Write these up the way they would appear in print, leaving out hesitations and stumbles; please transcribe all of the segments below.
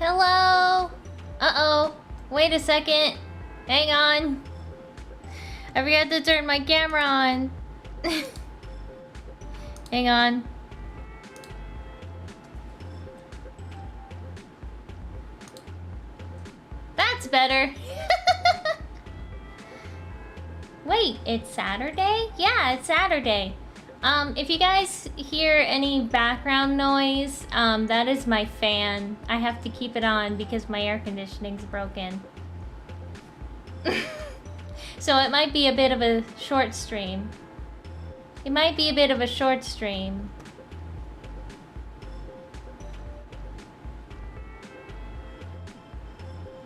Hello? Uh-oh. Wait a second. Hang on. I forgot to turn my camera on. Hang on. That's better. Wait, it's Saturday? Yeah, it's Saturday. If you guys hear any background noise, that is my fan. I have to keep it on because my air conditioning's broken. So it might be a bit of a short stream. It might be a bit of a short stream.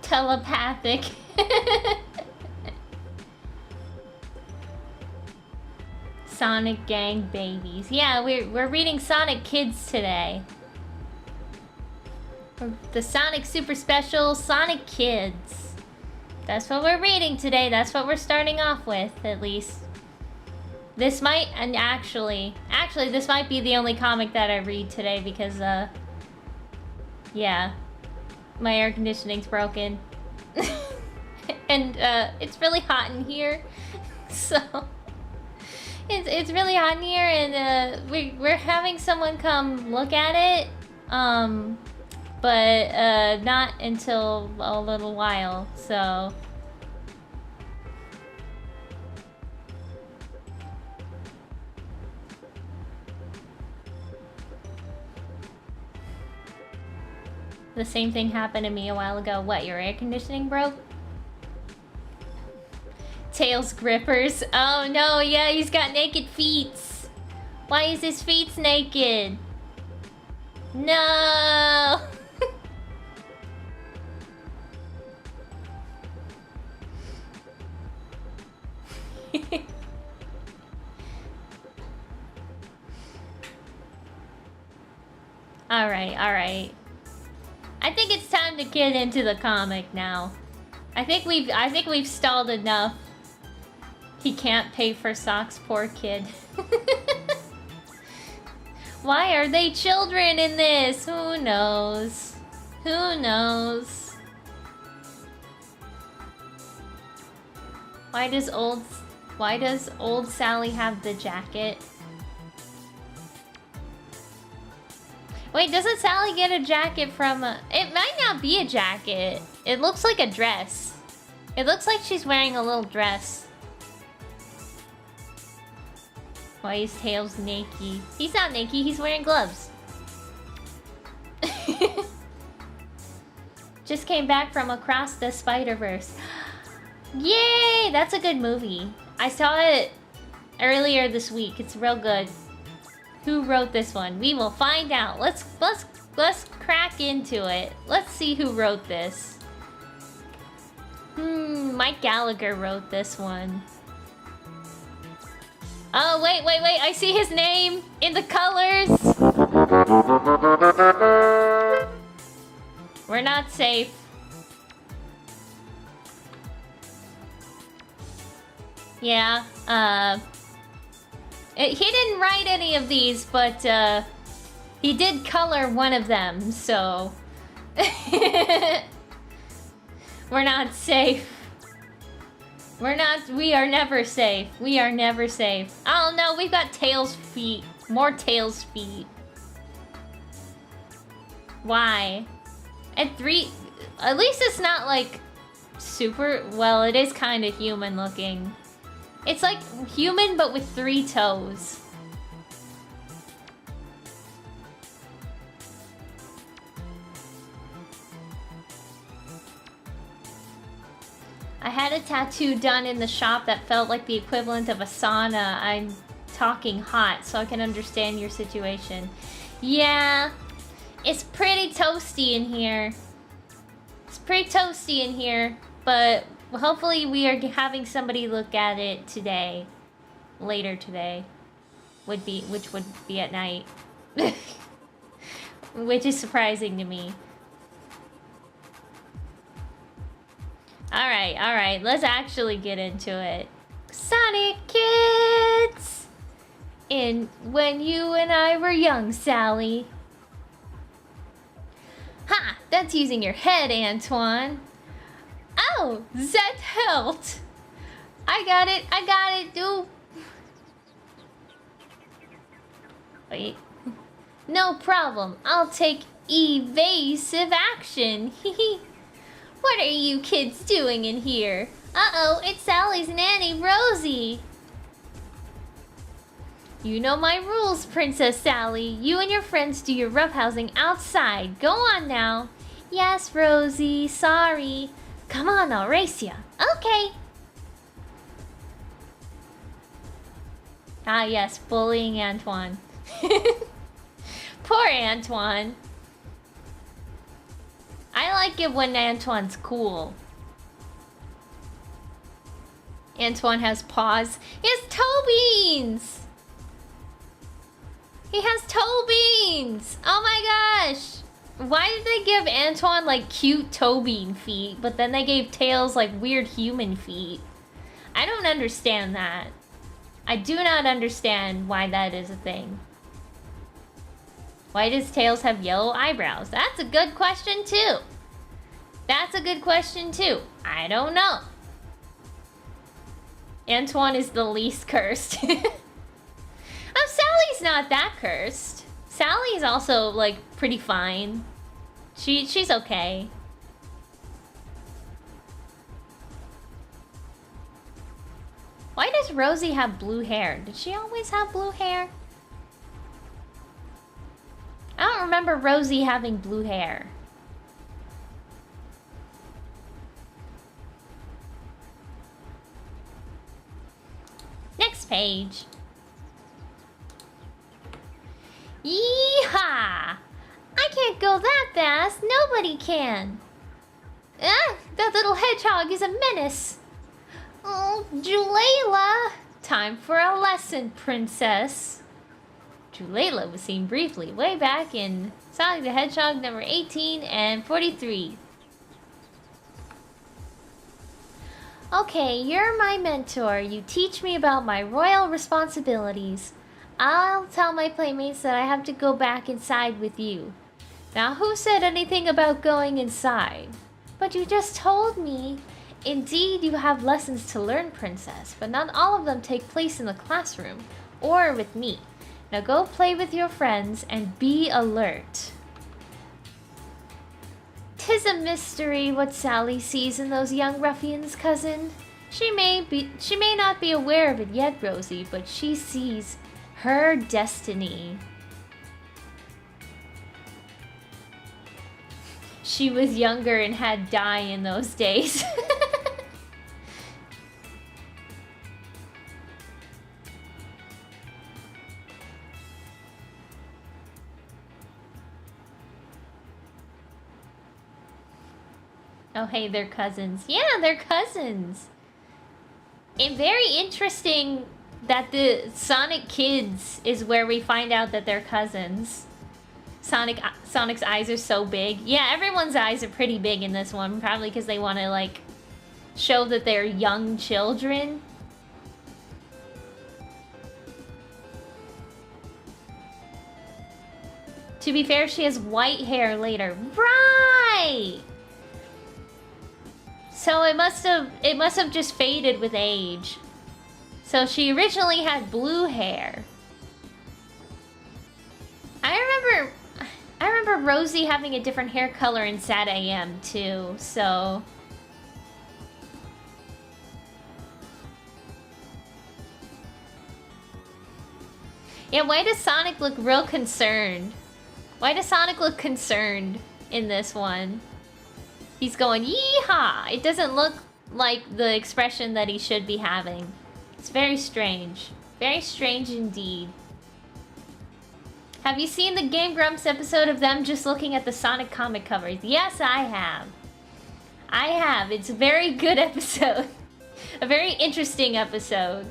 Telepathic. Sonic Gang Babies. Yeah, we're reading Sonic Kids today. The Sonic Super Special Sonic Kids. That's what we're reading today. That's what we're starting off with, at least. This might, and actually, this might be the only comic that I read today because, yeah, my air conditioning's broken. And, it's really hot in here, so... It's really hot in here, and we're having someone come look at it, but not until a little while. So the same thing happened to me a while ago. What, your air conditioning broke? Tails grippers. Oh no, yeah, he's got naked feet. Why is his feet naked? No. Alright. I think it's time to get into the comic now. I think we've stalled enough. He can't pay for socks, poor kid. Why are they children in this? Who knows? Who knows? Why does old Sally have the jacket? Wait, doesn't Sally get a jacket from a... It might not be a jacket. It looks like a dress. It looks like she's wearing a little dress. Why is Tails naked? He's not naked, he's wearing gloves. Just came back from Across the Spider-Verse. Yay! That's a good movie. I saw it earlier this week. It's real good. Who wrote this one? We will find out. Let's crack into it. Let's see who wrote this. Mike Gallagher wrote this one. Oh, wait. I see his name in the colors. We're not safe. Yeah, he didn't write any of these, but, he did color one of them, so... We're not safe. We are never safe. We are never safe. Oh no, we've got Tails' feet. More Tails' feet. Why? At least it's not like super, well, it is kind of human looking. It's like human but with 3 toes. I had a tattoo done in the shop that felt like the equivalent of a sauna. I'm talking hot, so I can understand your situation. Yeah, it's pretty toasty in here. It's pretty toasty in here, but hopefully we are having somebody look at it today. Later today. Which would be at night. Which is surprising to me. Alright, let's actually get into it. Sonic Kids! In When You and I Were Young, Sally. Ha! That's using your head, Antoine. Oh, that helped. I got it, dude. Wait. No problem. I'll take evasive action. What are you kids doing in here? Uh-oh, it's Sally's nanny, Rosie. You know my rules, Princess Sally. You and your friends do your roughhousing outside. Go on now. Yes, Rosie. Sorry. Come on, I'll race ya. Okay. Ah, yes, bullying Antoine. Poor Antoine. I like it when Antoine's cool. Antoine has paws. He has toe beans! He has toe beans! Oh my gosh! Why did they give Antoine like cute toe bean feet, but then they gave Tails like weird human feet? I don't understand that. I do not understand why that is a thing. Why does Tails have yellow eyebrows? That's a good question too. That's a good question too. I don't know. Antoine is the least cursed. Oh, Sally's not that cursed. Sally's also like pretty fine. She's okay. Why does Rosie have blue hair? Did she always have blue hair? I don't remember Rosie having blue hair. Next page. Yeehaw! I can't go that fast. Nobody can. Ah, that little hedgehog is a menace. Oh, Julayla! Time for a lesson, princess. Julayla was seen briefly way back in Sonic the Hedgehog number 18 and 43. Okay, you're my mentor. You teach me about my royal responsibilities. I'll tell my playmates that I have to go back inside with you. Now, who said anything about going inside? But you just told me. Indeed, you have lessons to learn, princess, but not all of them take place in the classroom or with me. Now go play with your friends and be alert. 'Tis a mystery what Sally sees in those young ruffians, cousin. She may not be aware of it yet, Rosie, but she sees her destiny. She was younger and had dye in those days. Oh, hey, they're cousins. Yeah, they're cousins. And very interesting that the Sonic Kids is where we find out that they're cousins. Sonic's eyes are so big. Yeah, everyone's eyes are pretty big in this one. Probably because they want to, like, show that they're young children. To be fair, she has white hair later. Right! So it must have just faded with age. So she originally had blue hair. I remember Rosie having a different hair color in Sad AM too, so... Yeah, why does Sonic look real concerned? Why does Sonic look concerned in this one? He's going, yeehaw! It doesn't look like the expression that he should be having. It's very strange. Very strange indeed. Have you seen the Game Grumps episode of them just looking at the Sonic comic covers? Yes, I have. I have. It's a very good episode. A very interesting episode.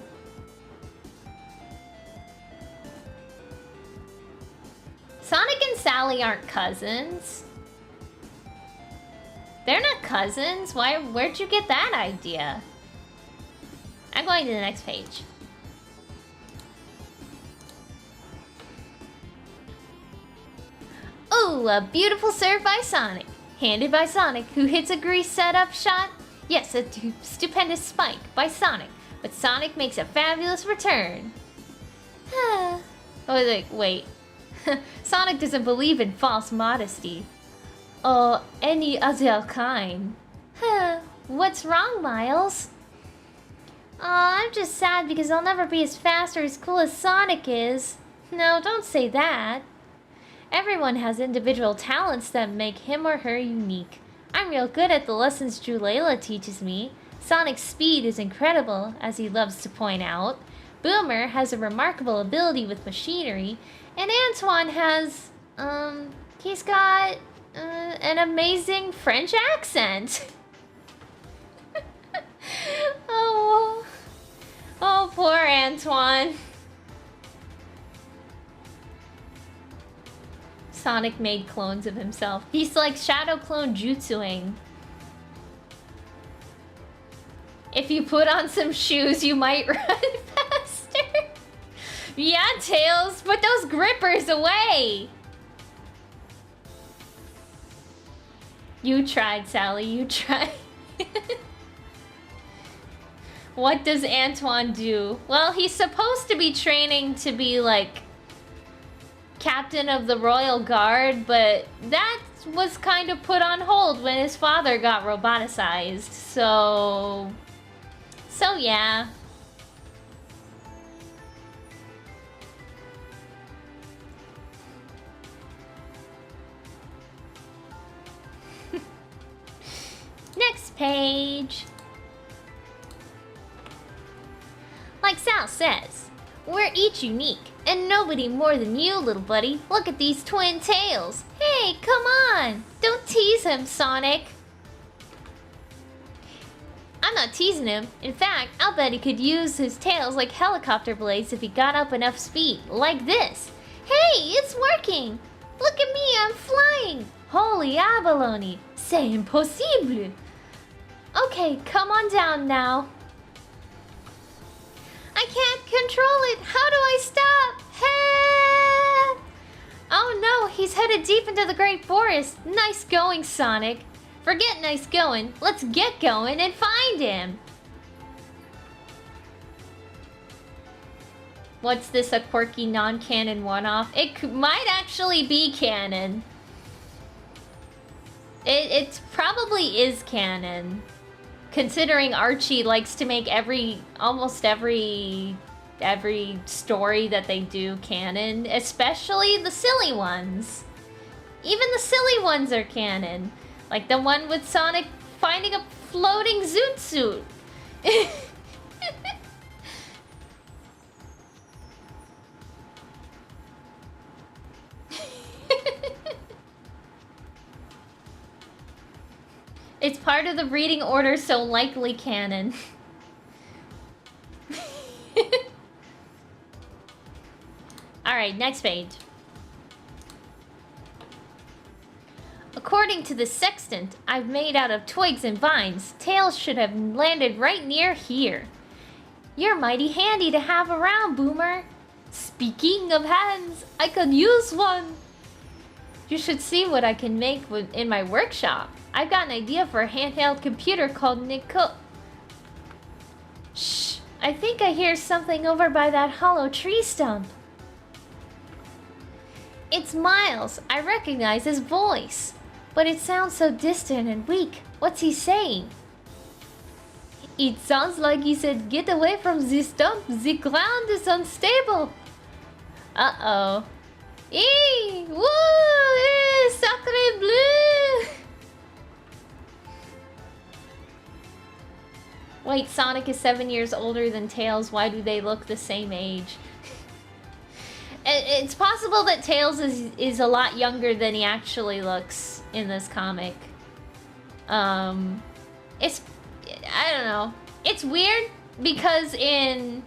Sonic and Sally aren't cousins. They're not cousins. Where'd you get that idea? I'm going to the next page. Ooh, a beautiful serve by Sonic. Handed by Sonic, who hits a grease setup shot. Yes, a stupendous spike by Sonic. But Sonic makes a fabulous return. Oh, wait. Sonic doesn't believe in false modesty. Or any other kind. What's wrong, Miles? Aw, I'm just sad because I'll never be as fast or as cool as Sonic is. No, don't say that. Everyone has individual talents that make him or her unique. I'm real good at the lessons Julayla teaches me. Sonic's speed is incredible, as he loves to point out. Boomer has a remarkable ability with machinery. And Antoine has, he's got an amazing French accent. Oh, poor Antoine. Sonic made clones of himself. He's like shadow clone jutsuing. If you put on some shoes, you might run faster. Yeah, Tails, put those grippers away. You tried, Sally, you tried. What does Antoine do? Well, he's supposed to be training to be like captain of the Royal Guard, but that was kind of put on hold when his father got roboticized. So yeah. Next page. Like Sal says, we're each unique, and nobody more than you, little buddy. Look at these twin tails. Hey, come on! Don't tease him, Sonic. I'm not teasing him. In fact, I'll bet he could use his tails like helicopter blades if he got up enough speed. Like this. Hey, it's working! Look at me, I'm flying! Holy abalone! C'est impossible! Okay, come on down now. I can't control it! How do I stop? Help! Oh no, he's headed deep into the Great Forest. Nice going, Sonic. Forget nice going. Let's get going and find him. What's this, a quirky non-canon one-off? It might actually be canon. It probably is canon. Considering Archie likes to make almost every story that they do canon, especially the silly ones. Even the silly ones are canon. Like the one with Sonic finding a floating zoot suit. It's part of the reading order, so likely canon. Alright, next page. According to the sextant I've made out of twigs and vines, Tails should have landed right near here. You're mighty handy to have around, Boomer. Speaking of hands, I could use one. You should see what I can make in my workshop. I've got an idea for a handheld computer called Nico. Shh, I think I hear something over by that hollow tree stump. It's Miles. I recognize his voice. But it sounds so distant and weak. What's he saying? It sounds like he said, get away from the stump. The ground is unstable. Uh-oh. Eee! Woo! Sacre bleu! Wait, Sonic is 7 years older than Tails. Why do they look the same age? It's possible that Tails is a lot younger than he actually looks in this comic. It's... I don't know. It's weird because in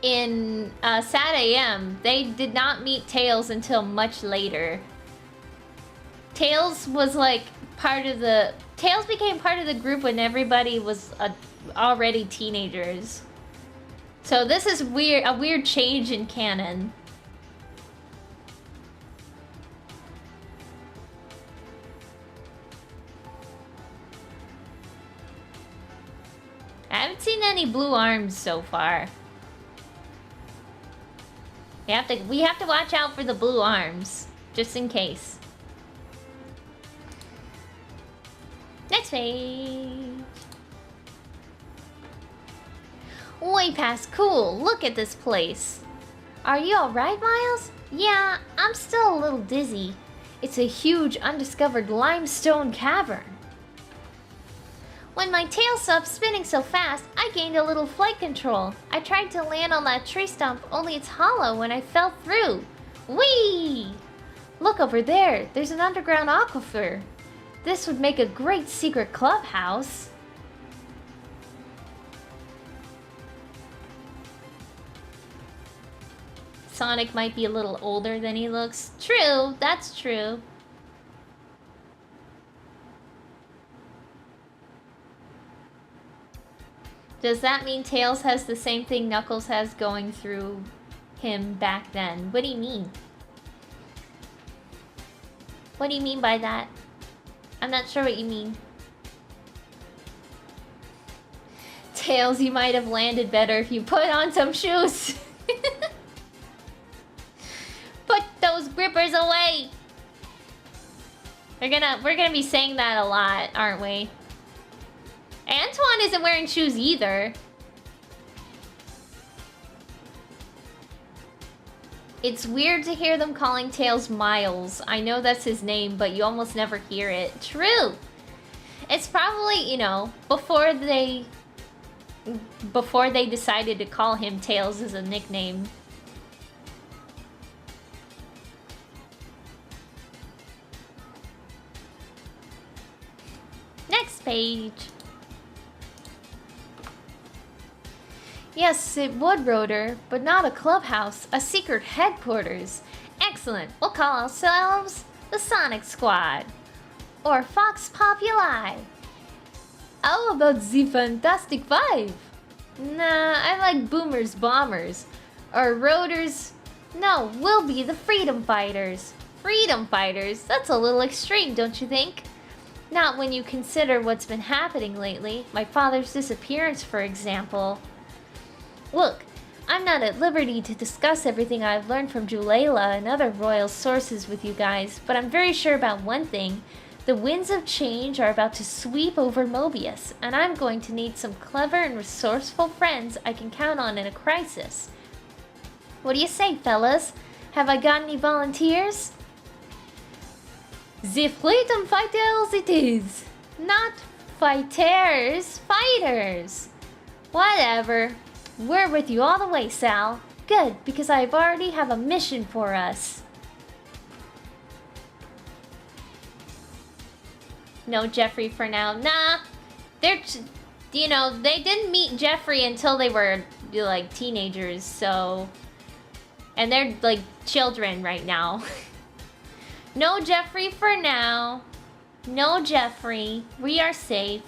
Sad AM, they did not meet Tails until much later. Tails was like part of the... Tails became part of the group when everybody was already teenagers. So this is weird, a weird change in canon. seen any blue arms so far. We have to watch out for the blue arms, just in case. Next page. Way past cool. Look at this place. Are you alright, Miles? Yeah, I'm still a little dizzy. It's a huge undiscovered limestone cavern. When my tail stopped spinning so fast, I gained a little flight control. I tried to land on that tree stump, only it's hollow when I fell through. Whee! Look over there, there's an underground aquifer. This would make a great secret clubhouse. Sonic might be a little older than he looks. True, that's true. Does that mean Tails has the same thing Knuckles has going through him back then? What do you mean? What do you mean by that? I'm not sure what you mean. Tails, you might have landed better if you put on some shoes. Put those grippers away. We're gonna be saying that a lot, aren't we? Antoine isn't wearing shoes either. It's weird to hear them calling Tails Miles. I know that's his name, but you almost never hear it. True. It's probably, you know, before they decided to call him Tails as a nickname. Next page. Yes, it would, Rotor, but not a clubhouse, a secret headquarters. Excellent, we'll call ourselves the Sonic Squad. Or Fox Populi. How about the Fantastic Five? Nah, I like Boomers Bombers. Or Rotors. No, we'll be the Freedom Fighters. Freedom Fighters? That's a little extreme, don't you think? Not when you consider what's been happening lately. My father's disappearance, for example. Look, I'm not at liberty to discuss everything I've learned from Julayla and other royal sources with you guys, but I'm very sure about one thing. The winds of change are about to sweep over Mobius, and I'm going to need some clever and resourceful friends I can count on in a crisis. What do you say, fellas? Have I got any volunteers? The Freedom Fighters it is! Not fighters, fighters! Whatever. We're with you all the way, Sal. Good, because I already have a mission for us. No Jeffrey for now. Nah, they're, you know, they didn't meet Jeffrey until they were, like, teenagers, so... And they're, like, children right now. No Jeffrey for now. No Jeffrey. We are safe.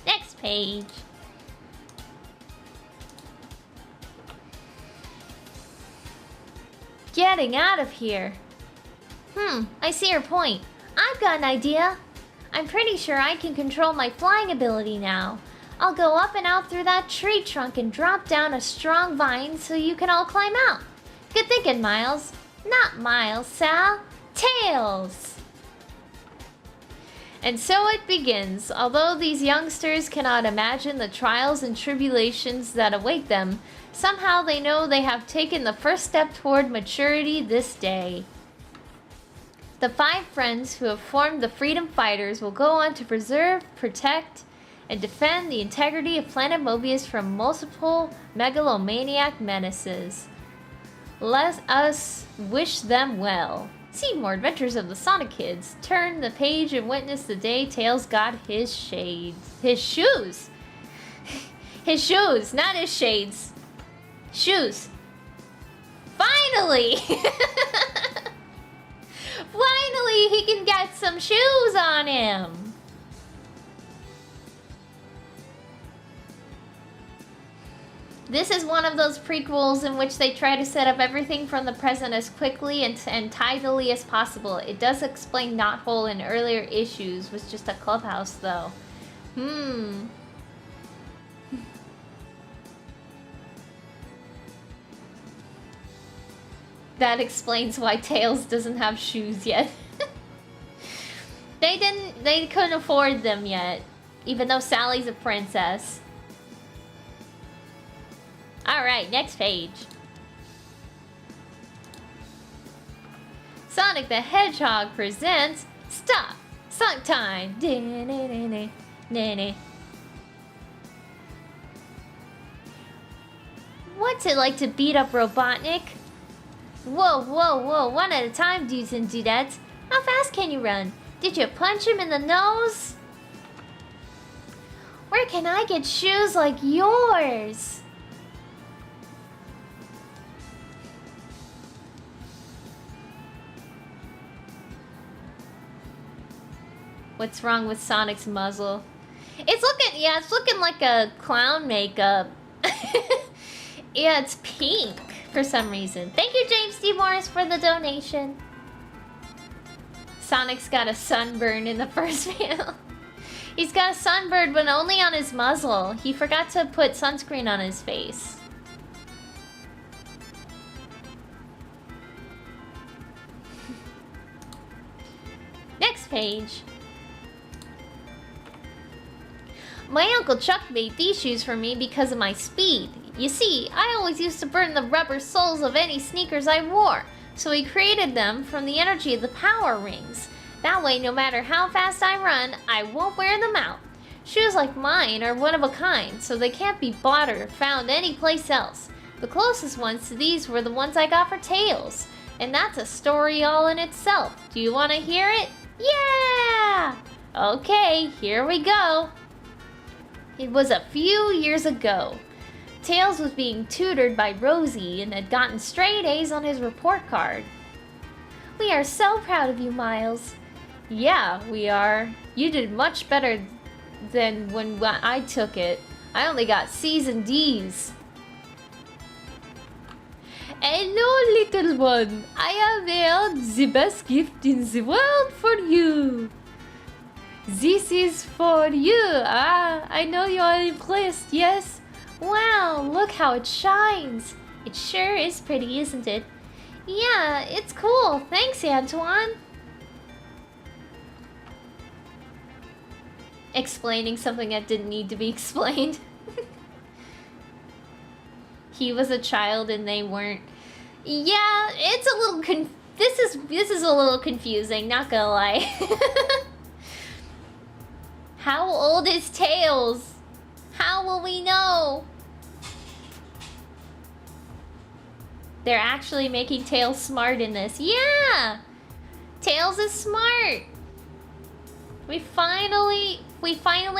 Next page. Getting out of here. I see your point. I've got an idea. I'm pretty sure I can control my flying ability now. I'll go up and out through that tree trunk and drop down a strong vine so you can all climb out. Good thinking, Miles. Not Miles, Sal. Tails! And so it begins. Although these youngsters cannot imagine the trials and tribulations that await them, somehow they know they have taken the first step toward maturity this day. The 5 friends who have formed the Freedom Fighters will go on to preserve, protect, and defend the integrity of Planet Mobius from multiple megalomaniac menaces. Let us wish them well. See more adventures of the Sonic Kids. Turn the page and witness the day Tails got his shades. His shoes! His shoes, not his shades. Shoes. Finally! Finally, he can get some shoes on him! This is one of those prequels in which they try to set up everything from the present as quickly and tidily as possible. It does explain Knothole in earlier issues, was just a clubhouse though. That explains why Tails doesn't have shoes yet. They couldn't afford them yet, even though Sally's a princess. Alright, next page. Sonic the Hedgehog presents Stop! Sonic Time! What's it like to beat up Robotnik? Whoa, whoa, whoa, one at a time, dudes and dudettes. How fast can you run? Did you punch him in the nose? Where can I get shoes like yours? What's wrong with Sonic's muzzle? It's looking like a clown makeup. Yeah, it's pink for some reason. Thank you, James D. Morris, for the donation. Sonic's got a sunburn in the first panel. He's got a sunburn, but only on his muzzle. He forgot to put sunscreen on his face. Next page. My Uncle Chuck made these shoes for me because of my speed. You see, I always used to burn the rubber soles of any sneakers I wore, so he created them from the energy of the power rings. That way, no matter how fast I run, I won't wear them out. Shoes like mine are one of a kind, so they can't be bought or found anyplace else. The closest ones to these were the ones I got for Tails, and that's a story all in itself. Do you want to hear it? Yeah! Okay, here we go. It was a few years ago. Tails was being tutored by Rosie and had gotten straight A's on his report card. We are so proud of you, Miles. Yeah, we are. You did much better than when I took it. I only got C's and D's. Hello, little one. I have held the best gift in the world for you. This is for you. Ah, I know you are impressed, yes? Wow, look how it shines. It sure is pretty, isn't it? Yeah, it's cool. Thanks, Antoine. Explaining something that didn't need to be explained. He was a child and they weren't. Yeah, it's a little this is a little confusing, not gonna lie. How old is Tails? How will we know? They're actually making Tails smart in this. Yeah! Tails is smart. We finally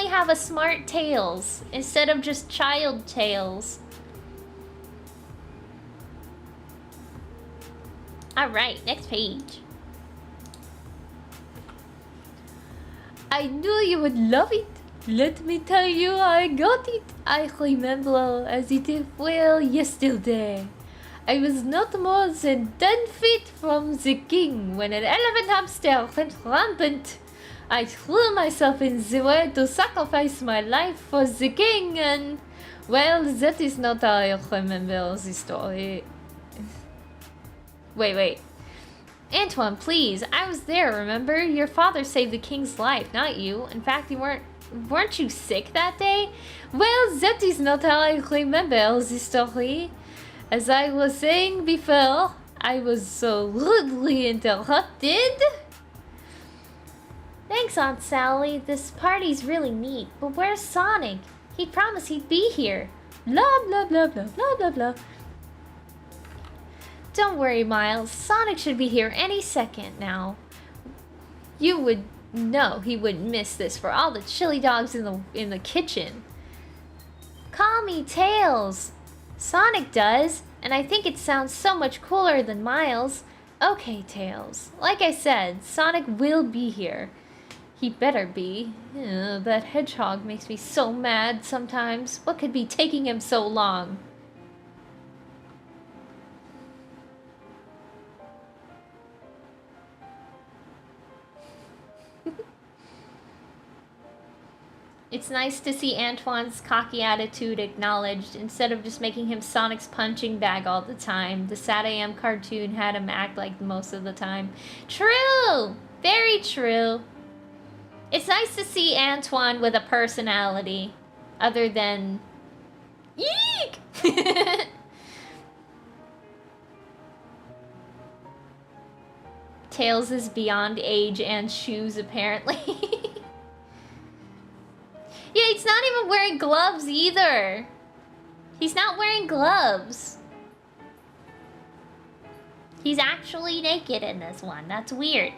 have a smart Tails instead of just child Tails. Alright, next page. I knew you would love it. Let me tell you, I got it. I remember as it well yesterday. I was not more than 10 feet from the king when an elephant hamster went rampant. I threw myself in the way to sacrifice my life for the king and... Well, that is not how I remember the story. Wait. Antoine, please. I was there, remember? Your father saved the king's life, not you. In fact, weren't you sick that day? Well, that is not how I remember the story. As I was saying before, I was so rudely interrupted. Thanks, Aunt Sally. This party's really neat. But where's Sonic? He promised he'd be here. Blah, blah, blah, blah, blah, blah, blah. Don't worry, Miles. Sonic should be here any second now. You would know he wouldn't miss this for all the chili dogs in the kitchen. Call me Tails. Sonic does, and I think it sounds so much cooler than Miles. Okay, Tails. Like I said, Sonic will be here. He better be. That hedgehog makes me so mad sometimes. What could be taking him so long? It's nice to see Antoine's cocky attitude acknowledged instead of just making him Sonic's punching bag all the time. The Sad AM cartoon had him act like most of the time. True! Very true. It's nice to see Antoine with a personality other than... Eek! Tails is beyond age and shoes, apparently. Yeah, he's not even wearing gloves either. He's not wearing gloves. He's actually naked in this one. That's weird.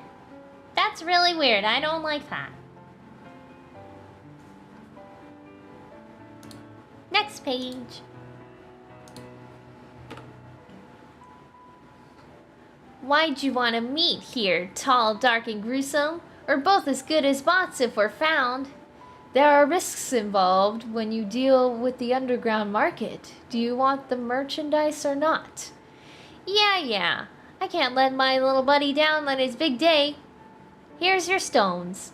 That's really weird. I don't like that. Next page. Why'd you want to meet here, tall, dark, and gruesome? Or both as good as bots if we're found? There are risks involved when you deal with the underground market. Do you want the merchandise or not? Yeah. I can't let my little buddy down on his big day. Here's your stones.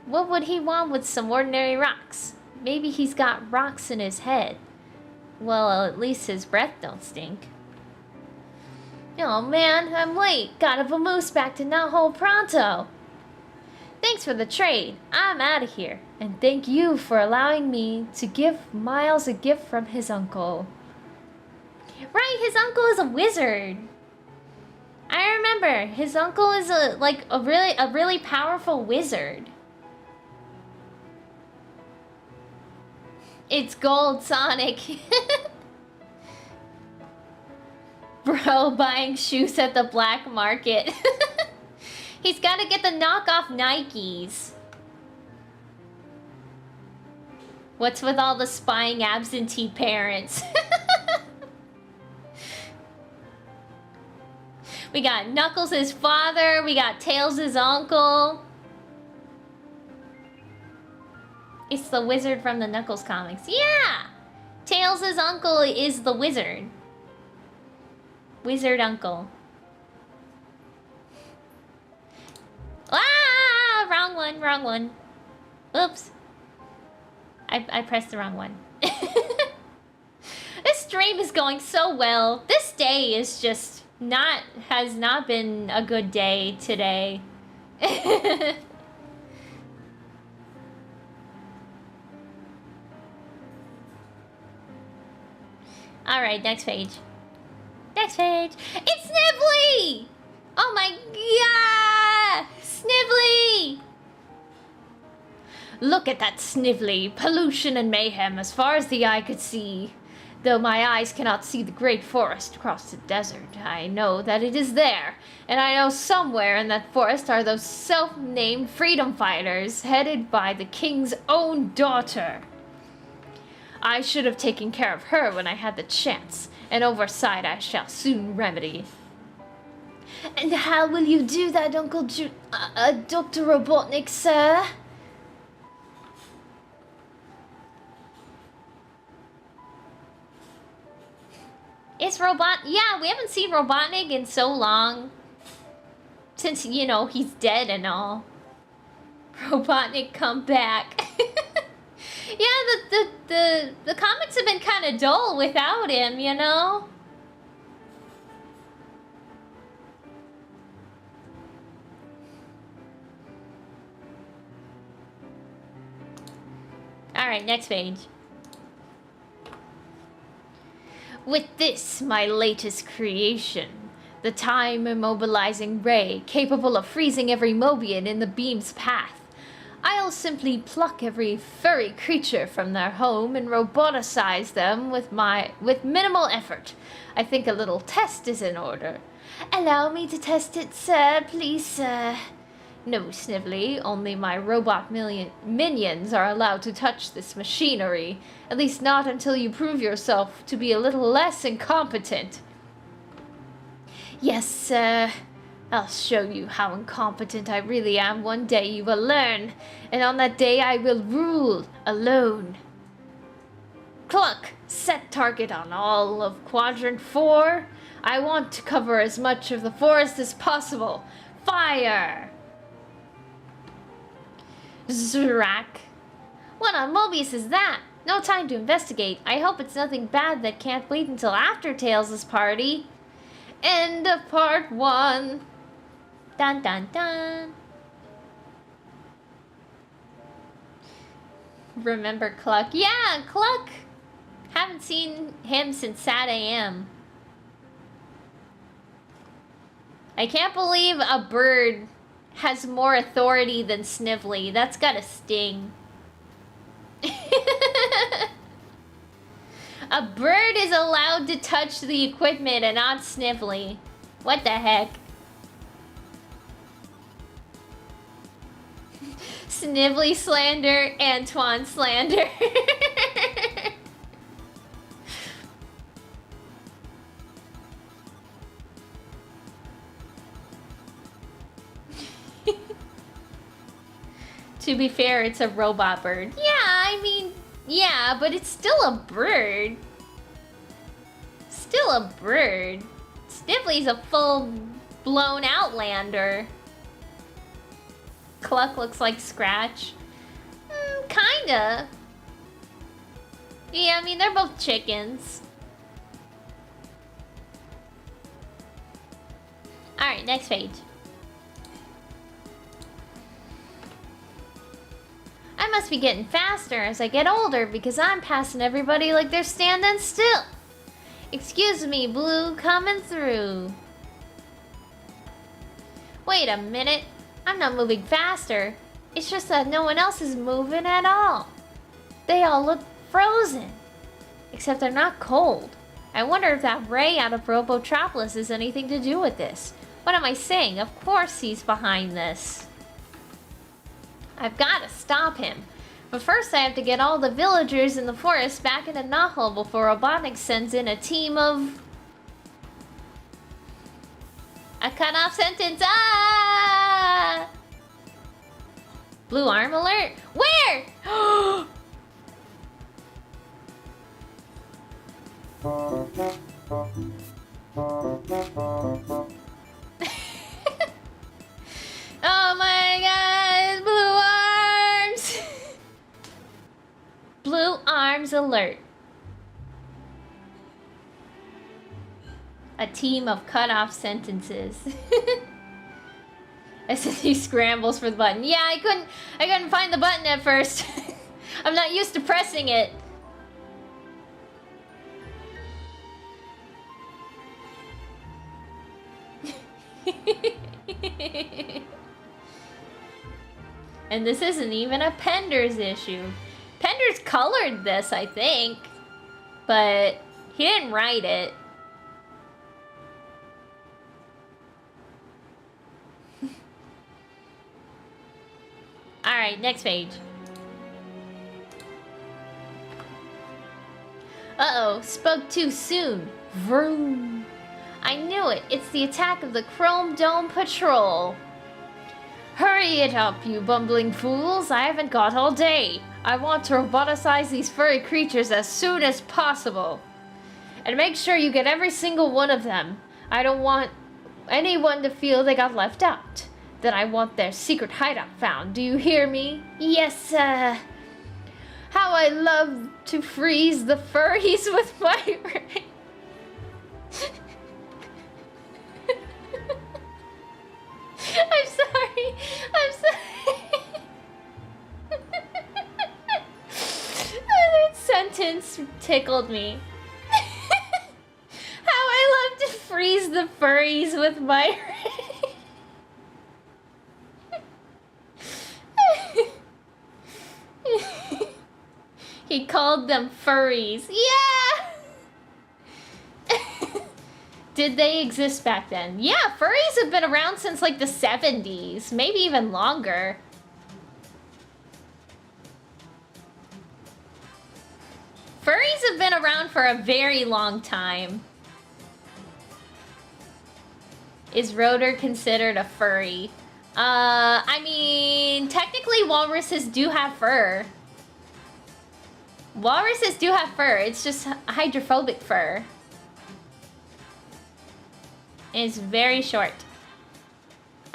What would he want with some ordinary rocks? Maybe he's got rocks in his head. Well, at least his breath don't stink. Oh man, I'm late. Gotta vamoose back to Naho pronto. Thanks for the trade. I'm out of here. And thank you for allowing me to give Miles a gift from his uncle. Right, his uncle is a wizard. I remember, his uncle is a really powerful wizard. It's gold, Sonic. Bro buying shoes at the black market. He's got to get the knockoff Nikes. What's with all the spying absentee parents? We got Knuckles' father. We got Tails' uncle. It's the wizard from the Knuckles comics. Yeah! Tails' uncle is the wizard. Wizard uncle. Ah! Wrong one. Oops. I pressed the wrong one. This stream is going so well. This day is just has not been a good day today. Alright, next page. Next page. It's Snively! Oh my god! Snively! Look at that Snively. Pollution and mayhem as far as the eye could see. Though my eyes cannot see the great forest across the desert, I know that it is there. And I know somewhere in that forest are those self-named freedom fighters headed by the king's own daughter. I should have taken care of her when I had the chance. An oversight I shall soon remedy. And how will you do that, Dr. Robotnik, sir? It's yeah, we haven't seen Robotnik in so long. Since, you know, he's dead and all. Robotnik, come back. Yeah, the comics have been kind of dull without him, you know? Alright, next page. With this, my latest creation, the time-immobilizing ray capable of freezing every Mobian in the beam's path, I'll simply pluck every furry creature from their home and roboticize them with minimal effort. I think a little test is in order. Allow me to test it, sir, please, sir. No, Snively, only my robot minions are allowed to touch this machinery. At least not until you prove yourself to be a little less incompetent. Yes, sir. I'll show you how incompetent I really am one day, you will learn. And on that day I will rule alone. Cluck! Set target on all of Quadrant 4. I want to cover as much of the forest as possible. Fire! Zrak. What on Mobius is that? No time to investigate. I hope it's nothing bad that can't wait until after Tails' party. End of part 1. Dun dun dun. Remember Cluck? Yeah, Cluck! Haven't seen him since Sat AM. I can't believe a bird has more authority than Snively. That's gotta sting. A bird is allowed to touch the equipment and not Snively. What the heck? Snively slander, Antoine slander. To be fair, it's a robot bird. Yeah, I mean, yeah, but it's still a bird. Still a bird. Snively's a full-blown outlander. Cluck looks like Scratch. Kinda. Yeah, I mean, they're both chickens. Alright, next page. I must be getting faster as I get older because I'm passing everybody like they're standing still. Excuse me, Blue, coming through. Wait a minute. I'm not moving faster. It's just that no one else is moving at all. They all look frozen. Except they're not cold. I wonder if that ray out of Robotropolis has anything to do with this. What am I saying? Of course he's behind this. I've got to stop him. But first I have to get all the villagers in the forest back into Nahal before Robotnik sends in a team of... A cut-off sentence! Ah! Blue arm alert? Where? Oh my god! Blue arms! Blue arms alert. A team of cut-off sentences. SNT scrambles for the button. Yeah, I couldn't find the button at first. I'm not used to pressing it. And this isn't even a Penders issue. Penders colored this, I think. But he didn't write it. Alright, next page. Uh-oh, spoke too soon. Vroom. I knew it. It's the attack of the Chrome Dome Patrol. Hurry it up, you bumbling fools. I haven't got all day. I want to roboticize these furry creatures as soon as possible. And make sure you get every single one of them. I don't want anyone to feel they got left out. Then I want their secret hideout found. Do you hear me? Yes, how I love to freeze the furries with my... I'm sorry. I'm sorry. That sentence tickled me. How I love to freeze the furries with my... He called them furries. Yeah! Did they exist back then? Yeah, furries have been around since like the 70s. Maybe even longer. Furries have been around for a very long time. Is Rotor considered a furry? I mean, technically walruses do have fur. Walruses do have fur, it's just hydrophobic fur. And it's very short.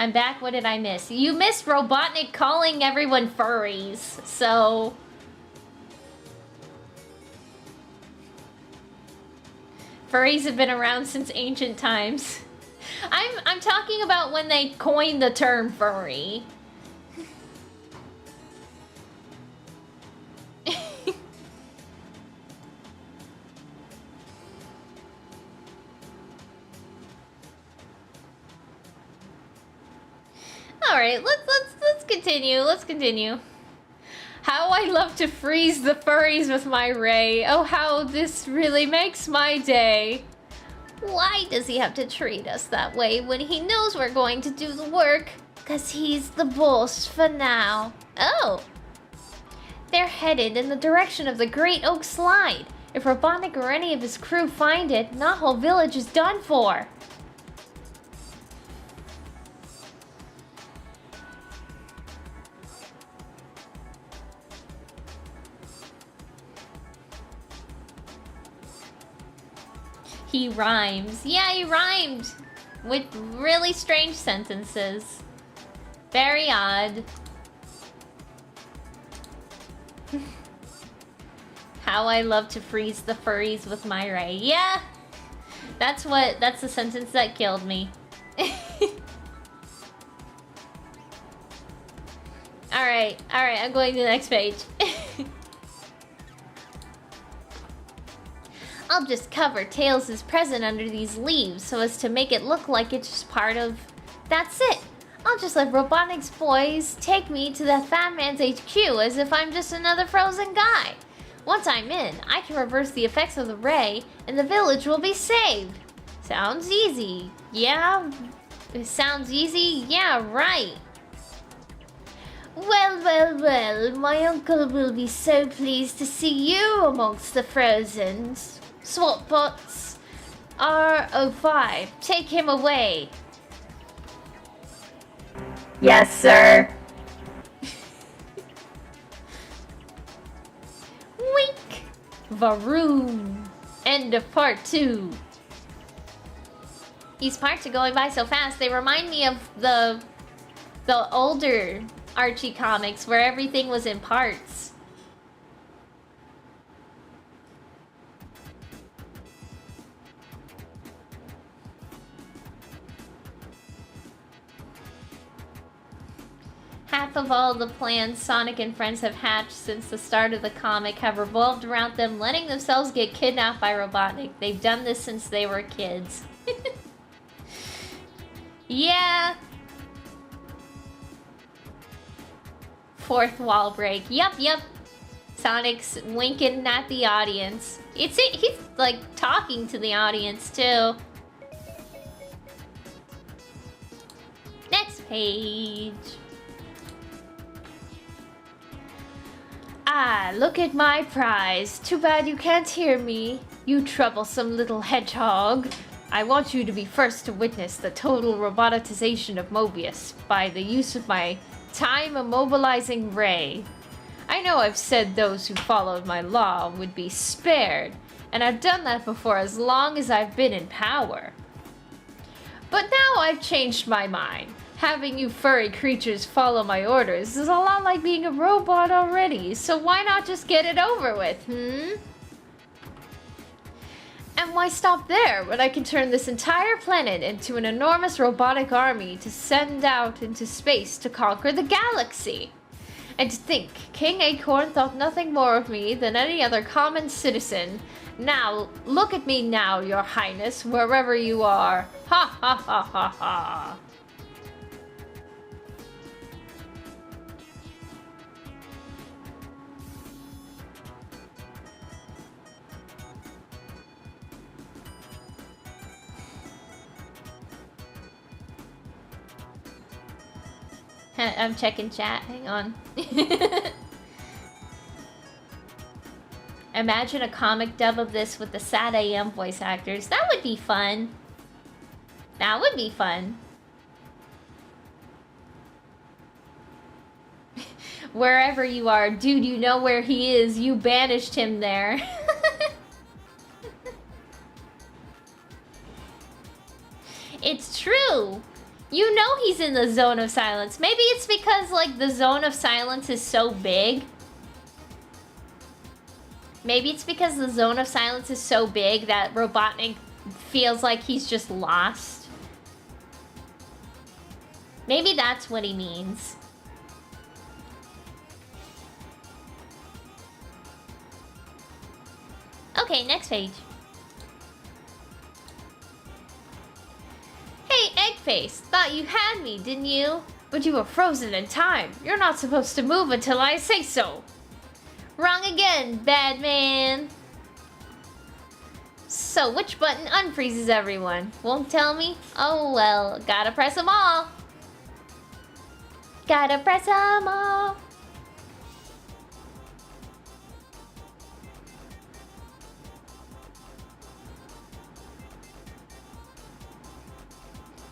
I'm back. What did I miss? You missed Robotnik calling everyone furries, so... Furries have been around since ancient times. I'm talking about when they coined the term furry. All right, let's continue. Let's continue. How I love to freeze the furries with my ray. Oh, how this really makes my day. Why does he have to treat us that way when he knows we're going to do the work? 'Cause he's the boss for now. Oh. They're headed in the direction of the Great Oak Slide. If Robotnik or any of his crew find it, that whole village is done for. He rhymes. Yeah, he rhymed with really strange sentences. Very odd. How I love to freeze the furries with my ray. Yeah, that's the sentence that killed me. Alright, I'm going to the next page. I'll just cover Tails' present under these leaves so as to make it look like it's just part of... That's it! I'll just let Robotnik's boys take me to the Fat Man's HQ as if I'm just another frozen guy. Once I'm in, I can reverse the effects of the ray and the village will be saved. Sounds easy. Yeah? It sounds easy? Yeah, right. Well, my uncle will be so pleased to see you amongst the Frozens. Swapbots R05, take him away. Yes, sir. Wink. Varoom. End of part 2. These parts are going by so fast, they remind me of the older Archie comics where everything was in parts. Half of all the plans Sonic and friends have hatched since the start of the comic have revolved around them letting themselves get kidnapped by Robotnik. They've done this since they were kids. Yeah. Fourth wall break. Yup. Sonic's winking at the audience. He's like talking to the audience too. Next page. Ah, look at my prize. Too bad you can't hear me, you troublesome little hedgehog. I want you to be first to witness the total robotization of Mobius by the use of my time immobilizing ray. I know I've said those who followed my law would be spared, and I've done that before as long as I've been in power. But now I've changed my mind. Having you furry creatures follow my orders is a lot like being a robot already, so why not just get it over with, And why stop there when I can turn this entire planet into an enormous robotic army to send out into space to conquer the galaxy? And to think, King Acorn thought nothing more of me than any other common citizen. Now, look at me now, your highness, wherever you are. Ha ha ha ha ha. I'm checking chat, hang on. Imagine a comic dub of this with the Sad AM voice actors. That would be fun. That would be fun. Wherever you are, dude, you know where he is. You banished him there. It's true. You know he's in the zone of silence. Maybe it's because, like, the zone of silence is so big. Maybe it's because the zone of silence is so big that Robotnik feels like he's just lost. Maybe that's what he means. Okay, next page. Hey, Eggface, thought you had me, didn't you? But you were frozen in time. You're not supposed to move until I say so. Wrong again, bad man. So, which button unfreezes everyone? Won't tell me? Oh well, gotta press them all. Gotta press them all.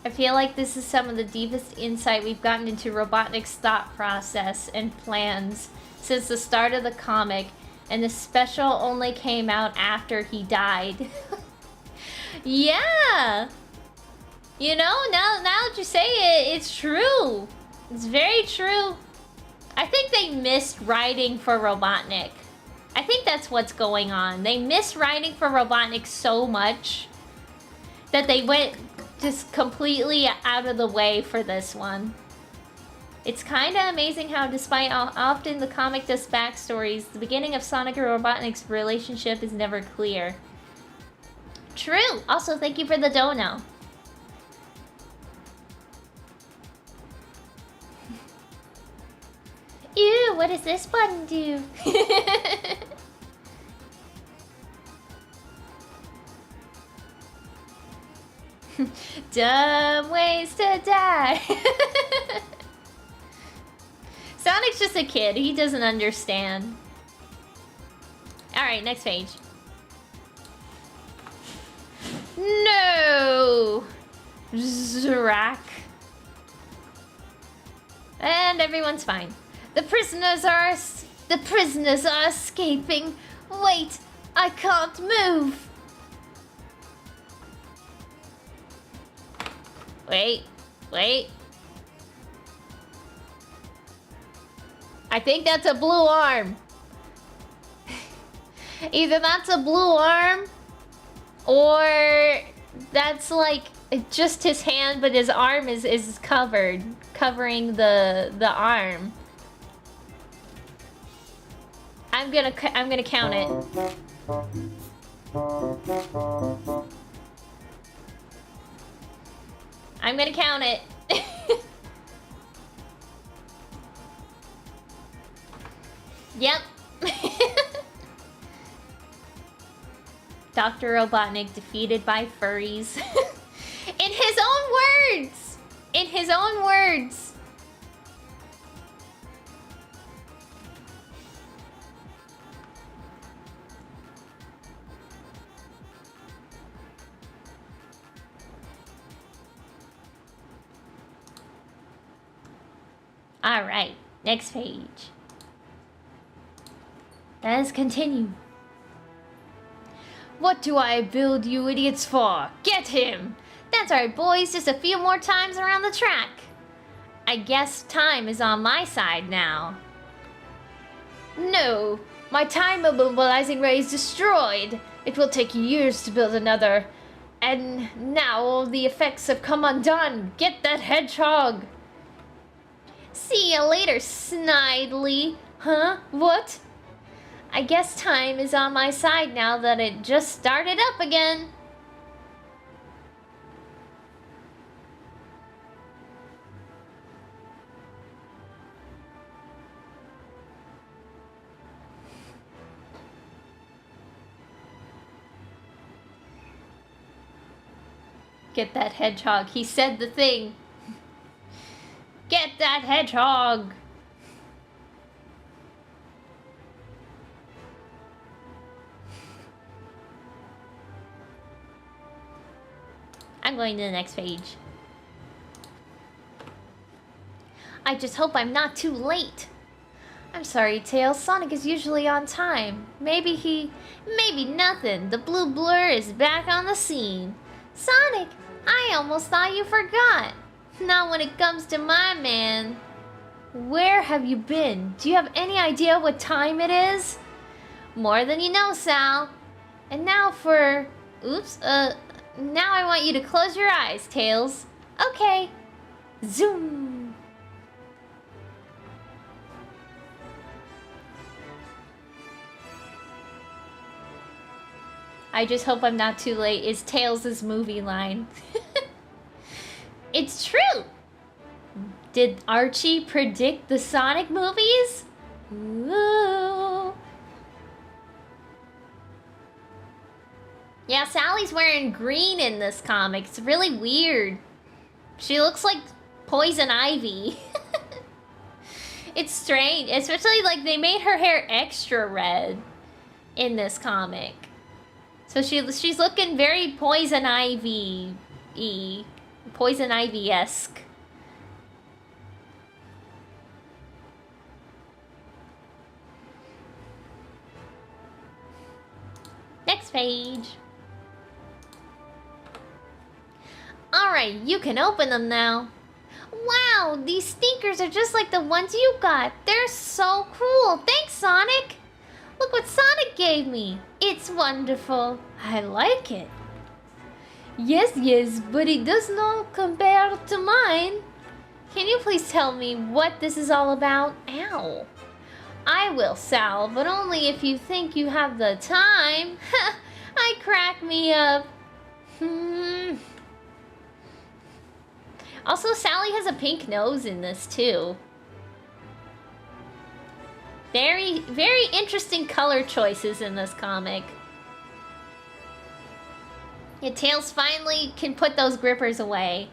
I feel like this is some of the deepest insight we've gotten into Robotnik's thought process and plans since the start of the comic, and the special only came out after he died. Yeah! You know, now that you say it, it's true. It's very true. I think they missed writing for Robotnik. I think that's what's going on. They missed writing for Robotnik so much that they went just completely out of the way for this one. It's kind of amazing how, despite often the comic does backstories, the beginning of Sonic and Robotnik's relationship is never clear. True! Also, thank you for the dono. Ew, what does this button do? Dumb ways to die. Sonic's just a kid. He doesn't understand. Alright, next page. No! Zrak. And everyone's fine. The prisoners are escaping. Wait, I can't move. Wait. I think that's a blue arm. Either that's a blue arm, or that's like just his hand, but his arm is covering the arm. I'm gonna count it. I'm gonna count it. Yep. Dr. Robotnik defeated by furries. In his own words! In his own words! Alright, next page. Let's continue. What do I build you idiots for? Get him! That's right, boys, just a few more times around the track. I guess time is on my side now. No, my time immobilizing ray is destroyed. It will take years to build another. And now all the effects have come undone. Get that hedgehog! See you later, Snidely. Huh? What? I guess time is on my side now that it just started up again. Get that hedgehog. He said the thing. Get that hedgehog! I'm going to the next page. I just hope I'm not too late. I'm sorry, Tails. Sonic is usually on time. Maybe nothing. The blue blur is back on the scene. Sonic, I almost thought you forgot. Not when it comes to my man. Where have you been? Do you have any idea what time it is? More than you know, Sal. And now for... Oops, now I want you to close your eyes, Tails. Okay. Zoom. I just hope I'm not too late is Tails' movie line. It's true! Did Archie predict the Sonic movies? Ooh. Yeah, Sally's wearing green in this comic. It's really weird. She looks like Poison Ivy. It's strange, especially like they made her hair extra red in this comic. So she's looking very Poison Ivy-y. Poison Ivy-esque. Next page. Alright, you can open them now. Wow, these sneakers are just like the ones you got. They're so cool. Thanks, Sonic. Look what Sonic gave me. It's wonderful. I like it. Yes, but it does not compare to mine. Can you please tell me what this is all about? Ow. I will, Sal, but only if you think you have the time. I crack me up. Also, Sally has a pink nose in this, too. Very, very interesting color choices in this comic. Yeah, Tails finally can put those grippers away.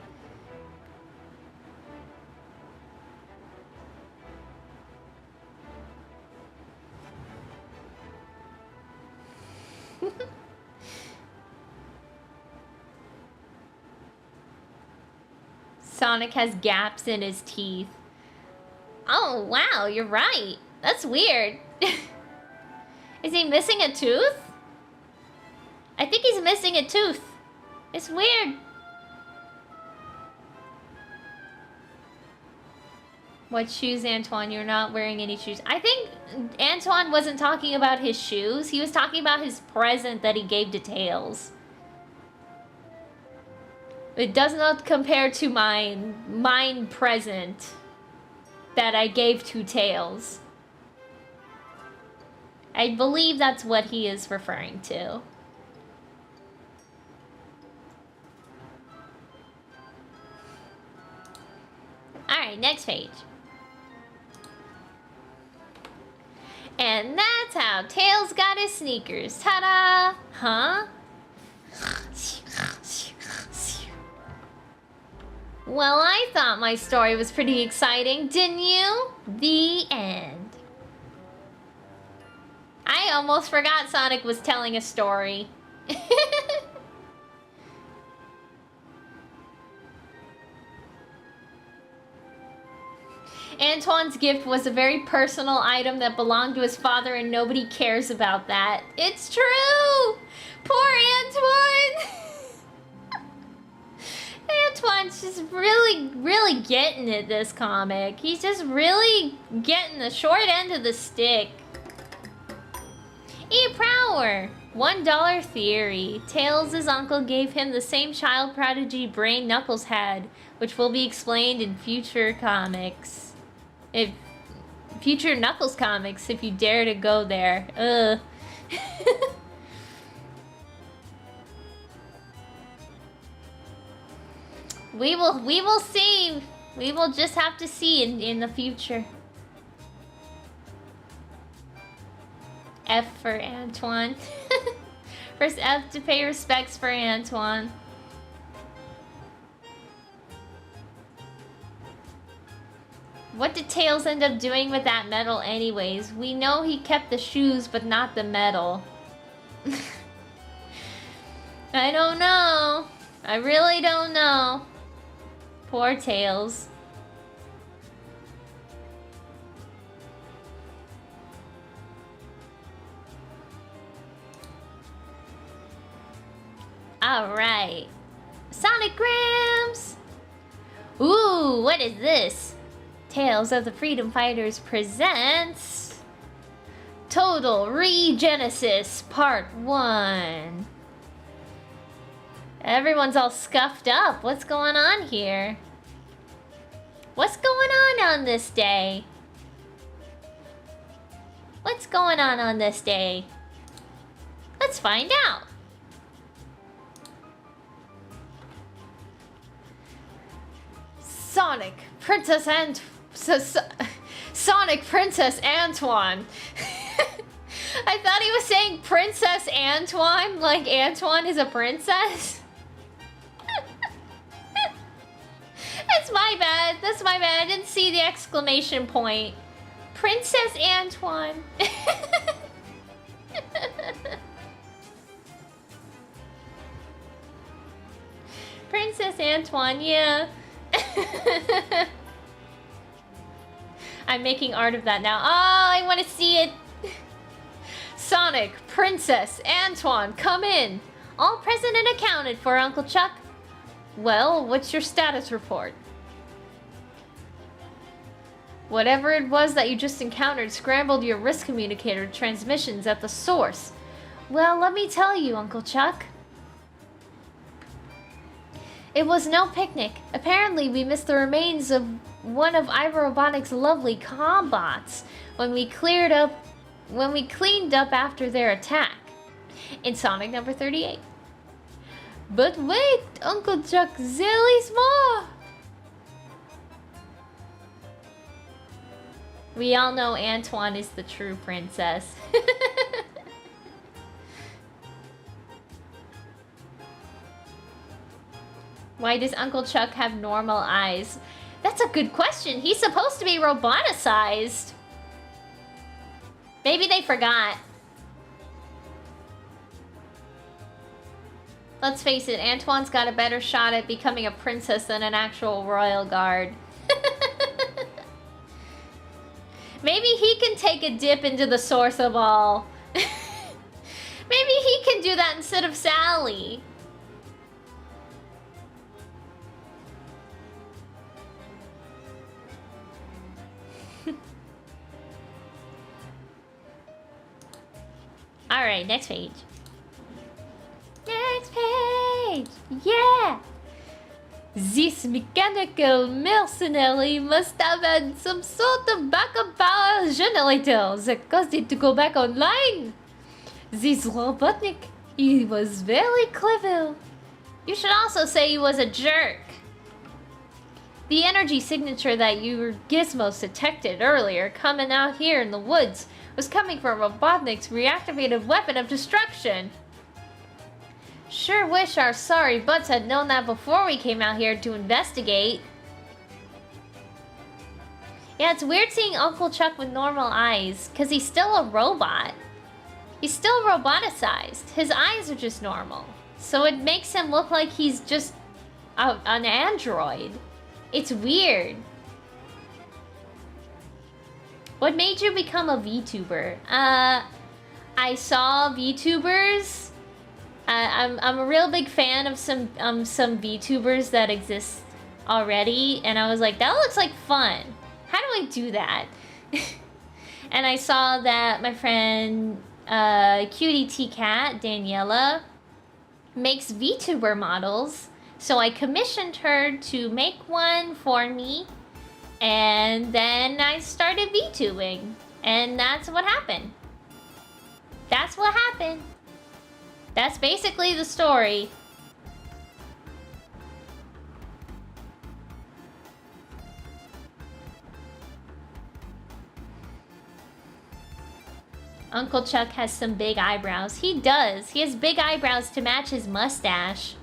Sonic has gaps in his teeth. Oh, wow, you're right. That's weird. Is he missing a tooth? I think he's missing a tooth. It's weird. What shoes, Antoine? You're not wearing any shoes. I think Antoine wasn't talking about his shoes. He was talking about his present that he gave to Tails. It does not compare to mine present that I gave to Tails. I believe that's what he is referring to. Alright, next page. And that's how Tails got his sneakers. Ta-da! Huh? Well, I thought my story was pretty exciting, didn't you? The end. I almost forgot Sonic was telling a story. Antoine's gift was a very personal item that belonged to his father and nobody cares about that. It's true! Poor Antoine! Antoine's just really getting it this comic. He's just really getting the short end of the stick. E-Prower! $1 theory. Tails' uncle gave him the same child prodigy brain Knuckles had, which will be explained in future comics. Future Knuckles comics, if you dare to go there. Ugh. We will see. We will just have to see in the future. F for Antoine. Press F to pay respects for Antoine. What did Tails end up doing with that medal anyways? We know he kept the shoes, but not the medal. I don't know. I really don't know. Poor Tails. Alright. Sonic Grams! Ooh, Ooh, what is this? Tales of the Freedom Fighters presents Total Regenesis Part 1. Everyone's all scuffed up. What's going on here? What's going on this day? What's going on this day? Let's find out. Sonic Princess Sonic Princess Antoine. I thought he was saying Princess Antoine, like Antoine is a princess. That's my bad. That's my bad. I didn't see the exclamation point. Princess Antoine. Princess Antoine, yeah. I'm making art of that now. Oh, I want to see it. Sonic, Princess, Antoine, come in. All present and accounted for, Uncle Chuck. Well, what's your status report? Whatever it was that you just encountered scrambled your risk communicator transmissions at the source. Well, let me tell you, Uncle Chuck. It was no picnic. Apparently, we missed the remains of one of iRobotnik's lovely combots when we cleaned up after their attack in Sonic number 38. But wait, Uncle Chuck, there is more. We all know Antoine is the true princess. Why does Uncle Chuck have normal eyes? That's a good question. He's supposed to be roboticized. Maybe they forgot. Let's face it, Antoine's got a better shot at becoming a princess than an actual royal guard. Maybe he can take a dip into the source of all. Maybe he can do that instead of Sally. Alright, next page. Next page! Yeah! This mechanical mercenary must have had some sort of backup power generator that caused it to go back online. This Robotnik, he was very clever. You should also say he was a jerk. The energy signature that your gizmos detected earlier coming out here in the woods was coming from Robotnik's reactivated weapon of destruction. Sure wish our sorry butts had known that before we came out here to investigate. Yeah, it's weird seeing Uncle Chuck with normal eyes, because he's still a robot. He's still roboticized. His eyes are just normal. So it makes him look like he's just an android. It's weird. What made you become a VTuber? I saw VTubers. I'm a real big fan of some VTubers that exist already, and I was like, that looks like fun. How do I do that? And I saw that my friend Cutie T Cat Daniela makes VTuber models, so I commissioned her to make one for me, and then I started VTubing, and that's what happened. That's what happened. That's basically the story. Uncle Chuck has some big eyebrows. He does. He has big eyebrows to match his mustache.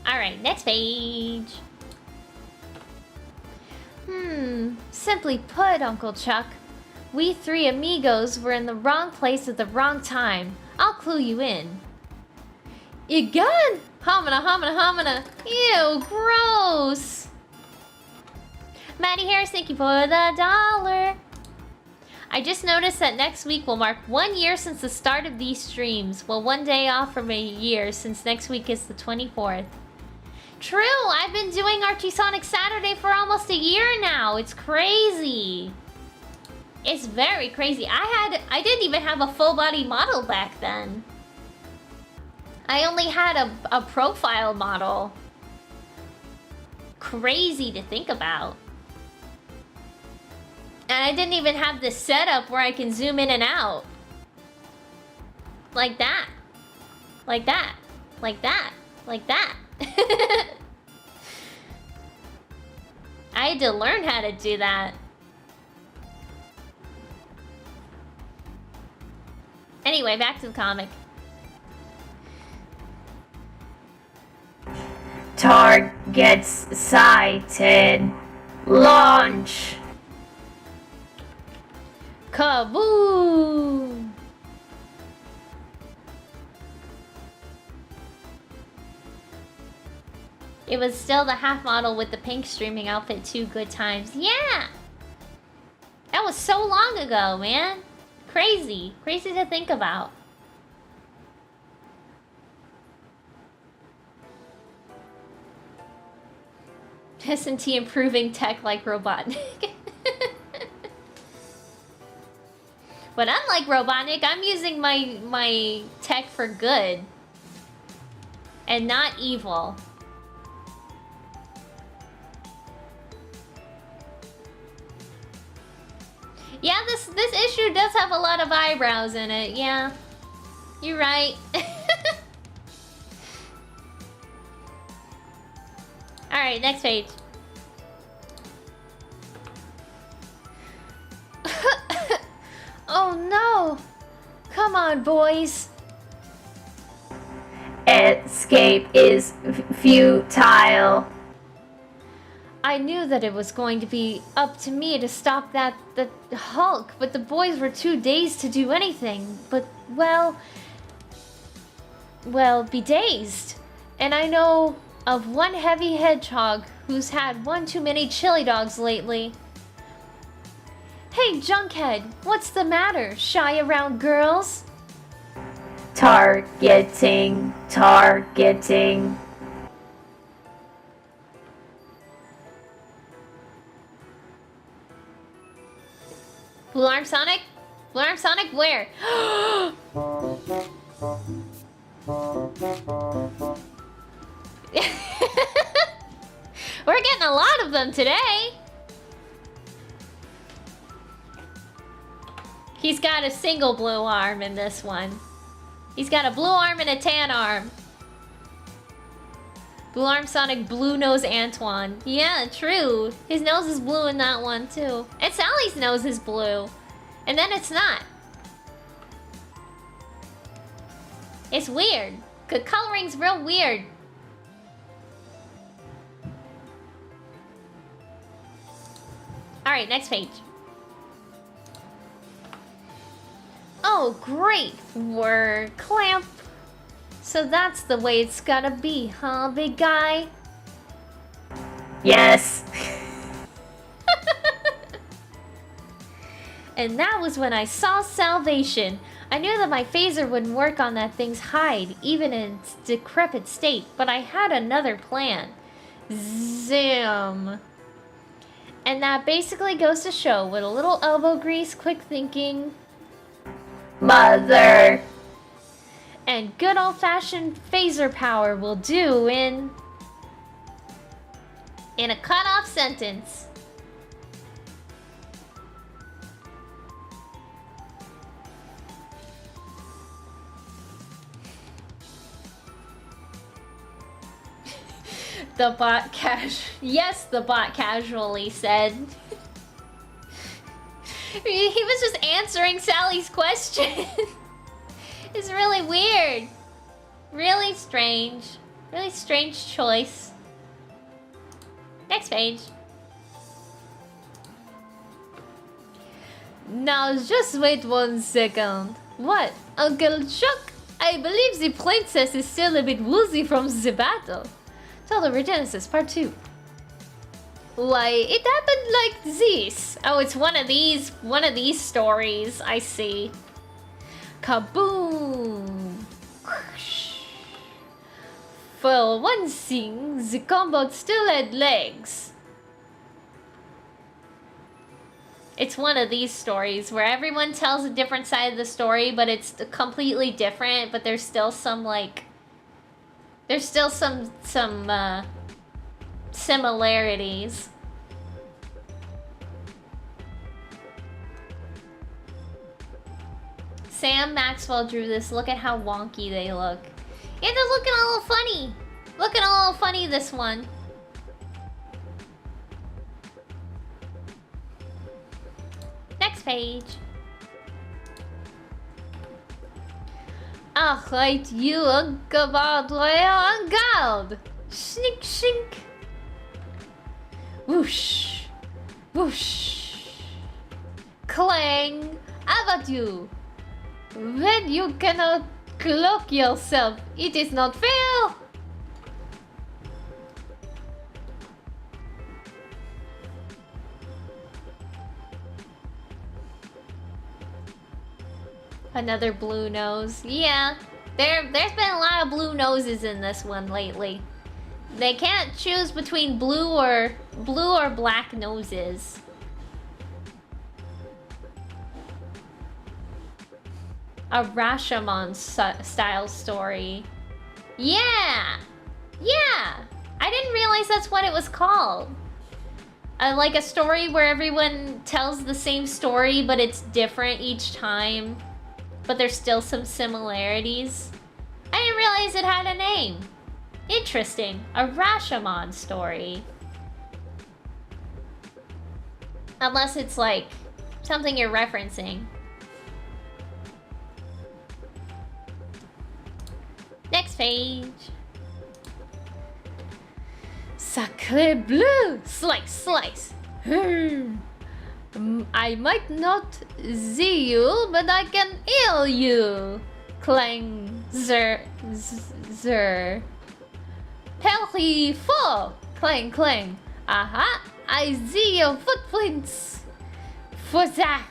Alright, next page. Simply put, Uncle Chuck, we three amigos were in the wrong place at the wrong time. I'll clue you in. Again? Homina, homina, homina. Ew, gross. Maddie Harris, thank you for the $1. I just noticed that next week will mark 1 year since the start of these streams. Well, 1 day off from a year since next week is the 24th. True, I've been doing Archie Sonic Saturday for almost a year now. It's crazy. It's very crazy. I didn't even have a full body model back then. I only had a profile model. Crazy to think about. And I didn't even have this setup where I can zoom in and out. Like that. Like that. Like that. Like that. I had to learn how to do that. Anyway, back to the comic. Targets sighted. Launch. Kaboom! It was still the half model with the pink streaming outfit too. Good times. Yeah! That was so long ago, man. Crazy. Crazy to think about. SNT improving tech like Robotnik. But unlike Robotnik, I'm using my tech for good. And not evil. Yeah, this issue does have a lot of eyebrows in it, yeah. You're right. Alright, next page. Oh no! Come on, boys. Escape is futile. I knew that it was going to be up to me to stop the Hulk, but the boys were too dazed to do anything. But, well, be dazed. And I know of one heavy hedgehog who's had one too many chili dogs lately. Hey, Junkhead, what's the matter? Shy around girls? Targeting. Blue Arm Sonic? Blue Arm Sonic, where? We're getting a lot of them today. He's got a single blue arm in this one. He's got a blue arm and a tan arm. Blue Arm Sonic, Blue Nose Antoine. Yeah, true. His nose is blue in that one, too. And Sally's nose is blue. And then it's not. It's weird. Coloring's real weird. Alright, next page. Oh, great. Word clamp. So that's the way it's gotta be, huh, big guy? Yes. And that was when I saw salvation. I knew that my phaser wouldn't work on that thing's hide, even in its decrepit state, but I had another plan. Zoom. And that basically goes to show, with a little elbow grease, quick thinking, Mother. and good old-fashioned phaser power will do in a cut-off sentence. The bot Yes, the bot casually said. He was just answering Sally's question. It's really weird. Really strange. Really strange choice. Next page. Now just wait 1 second. What? Uncle Chuck? I believe the princess is still a bit woozy from the battle. Tell the Regenesis, part 2. Why, it happened like this. Oh, it's one of these stories. I see. Kaboom! For one thing, the combat still had legs. It's one of these stories where everyone tells a different side of the story, but it's completely different, but there's still some, like... There's still some similarities. Sam Maxwell drew this. Look at how wonky they look. Yeah, they're looking a little funny. Looking a little funny, this one. Next page. Ach, you ungebaut on guard. Sneak, shink. Whoosh. Whoosh. Clang. How about you? When you cannot cloak yourself, it is not fair. Another blue nose. Yeah, there's been a lot of blue noses in this one lately. They can't choose between blue or black noses. A Rashamon style story. Yeah! Yeah! I didn't realize that's what it was called. Like a story where everyone tells the same story, but it's different each time. But there's still some similarities. I didn't realize it had a name. Interesting. A Rashamon story. Unless it's like something you're referencing. Next page. Sacre bleu! Slice, slice. I might not see you, but I can heal you. Clang, zer. Pelly four. Clang, clang. Aha! I see your footprints. For Zach.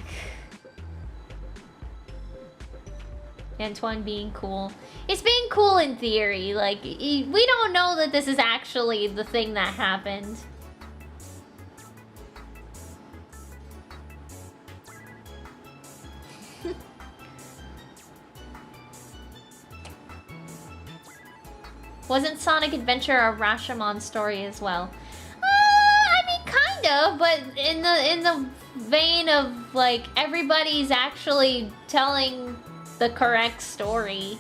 Antoine being cool. It's being cool in theory. Like, we don't know that this is actually the thing that happened. Wasn't Sonic Adventure a Rashamon story as well? I mean, kind of, but in the vein of like everybody's actually telling the correct story.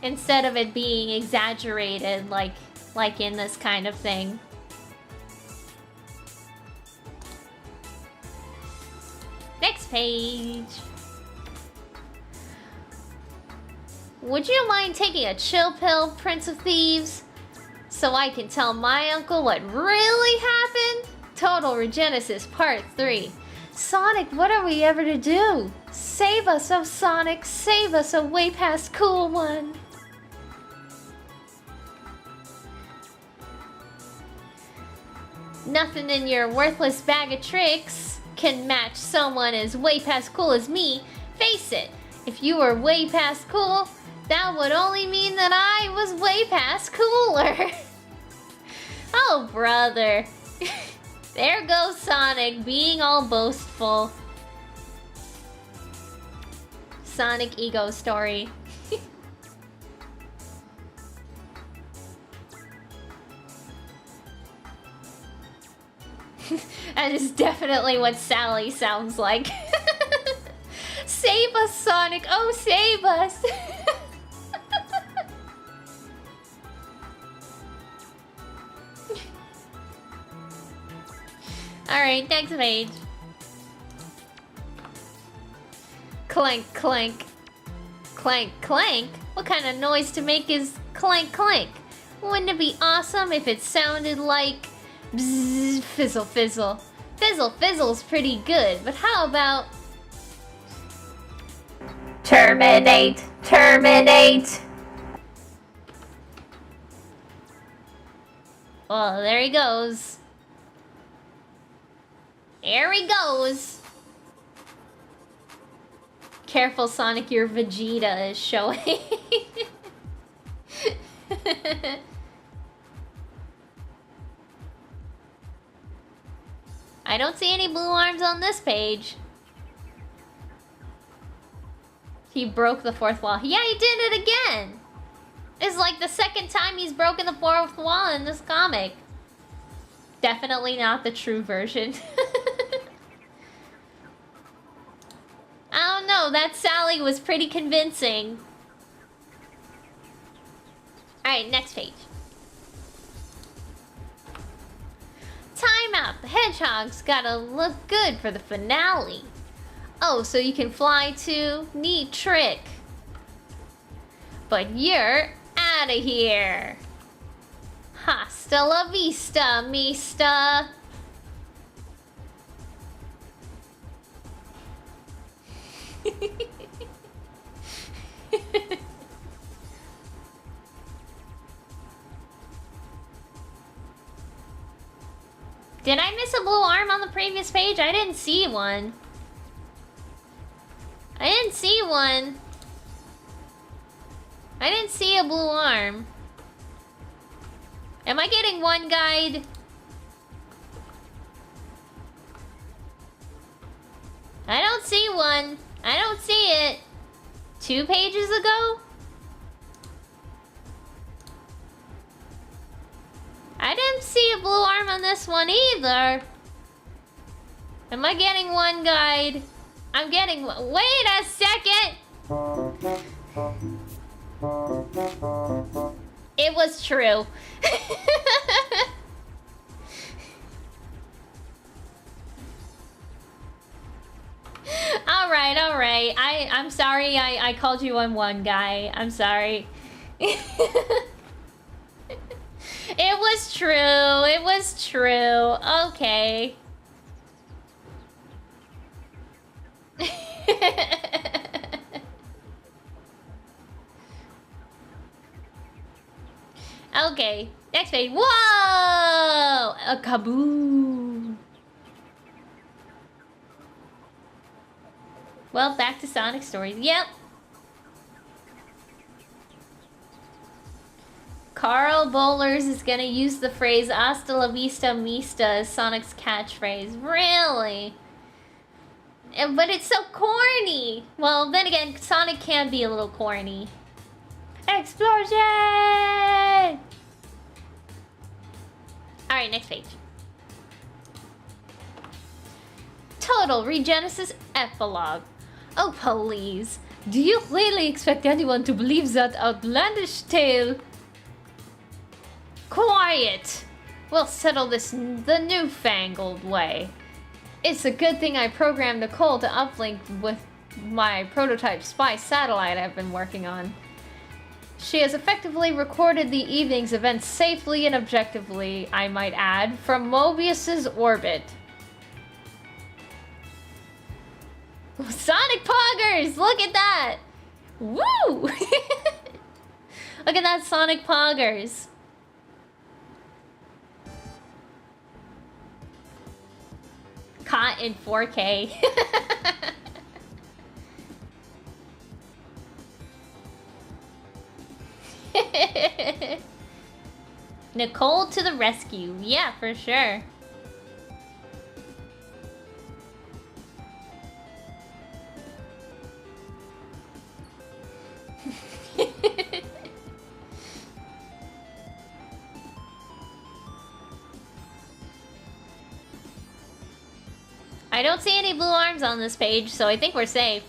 Instead of it being exaggerated, like in this kind of thing. Next page. Would you mind taking a chill pill, Prince of Thieves? So I can tell my uncle what really happened? Total Regenesis Part 3. Sonic, what are we ever to do? Save us, oh Sonic, save us, oh way past cool one. Nothing in your worthless bag of tricks can match someone as way past cool as me. Face it, if you were way past cool, that would only mean that I was way past cooler. Oh, brother. There goes Sonic, being all boastful. Sonic ego story. That is definitely what Sally sounds like. Save us, Sonic! Oh, save us! Alright, next page. Clank, clank. Clank, clank? What kind of noise to make is clank, clank? Wouldn't it be awesome if it sounded like bzzz, fizzle, fizzle? Fizzle, fizzle's pretty good, but how about Terminate Terminate. Well, there he goes. There he goes. Careful, Sonic, your Vegeta is showing. I don't see any blue arms on this page. He broke the fourth wall. Yeah, he did it again. It's like the second time he's broken the fourth wall in this comic. Definitely not the true version. I don't know, that Sally was pretty convincing. Alright, next page. Time out, the hedgehog's gotta look good for the finale. Oh, so you can fly too? Neat trick. But you're out of here. Hasta la vista, mista. Did I miss a blue arm on the previous page? I didn't see one. I didn't see one. I didn't see a blue arm. Am I getting one guide? I don't see one. I don't see it. 2 pages ago? I didn't see a blue arm on this one either. Am I getting one guide? I'm getting one. Wait a second! It was true. Alright, alright. I'm sorry I called you on one guy. I'm sorry. It was true. It was true. Okay. Okay. Next page. Whoa! A kaboom. Well, back to Sonic stories. Yep. Carl Bowlers is gonna use the phrase "Hasta la vista, mista" as Sonic's catchphrase. Really? But it's so corny. Well, then again, Sonic can be a little corny. Explosion! Alright, next page. Total Regenesis Epilogue. Oh, please. Do you really expect anyone to believe that outlandish tale? Quiet! We'll settle this the newfangled way. It's a good thing I programmed Nicole to uplink with my prototype spy satellite I've been working on. She has effectively recorded the evening's events safely and objectively, I might add, from Mobius's orbit. Sonic Poggers! Look at that! Woo! Look at that Sonic Poggers. Caught in 4K. Nicole to the rescue. Yeah, for sure. I don't see any blue arms on this page, so I think we're safe.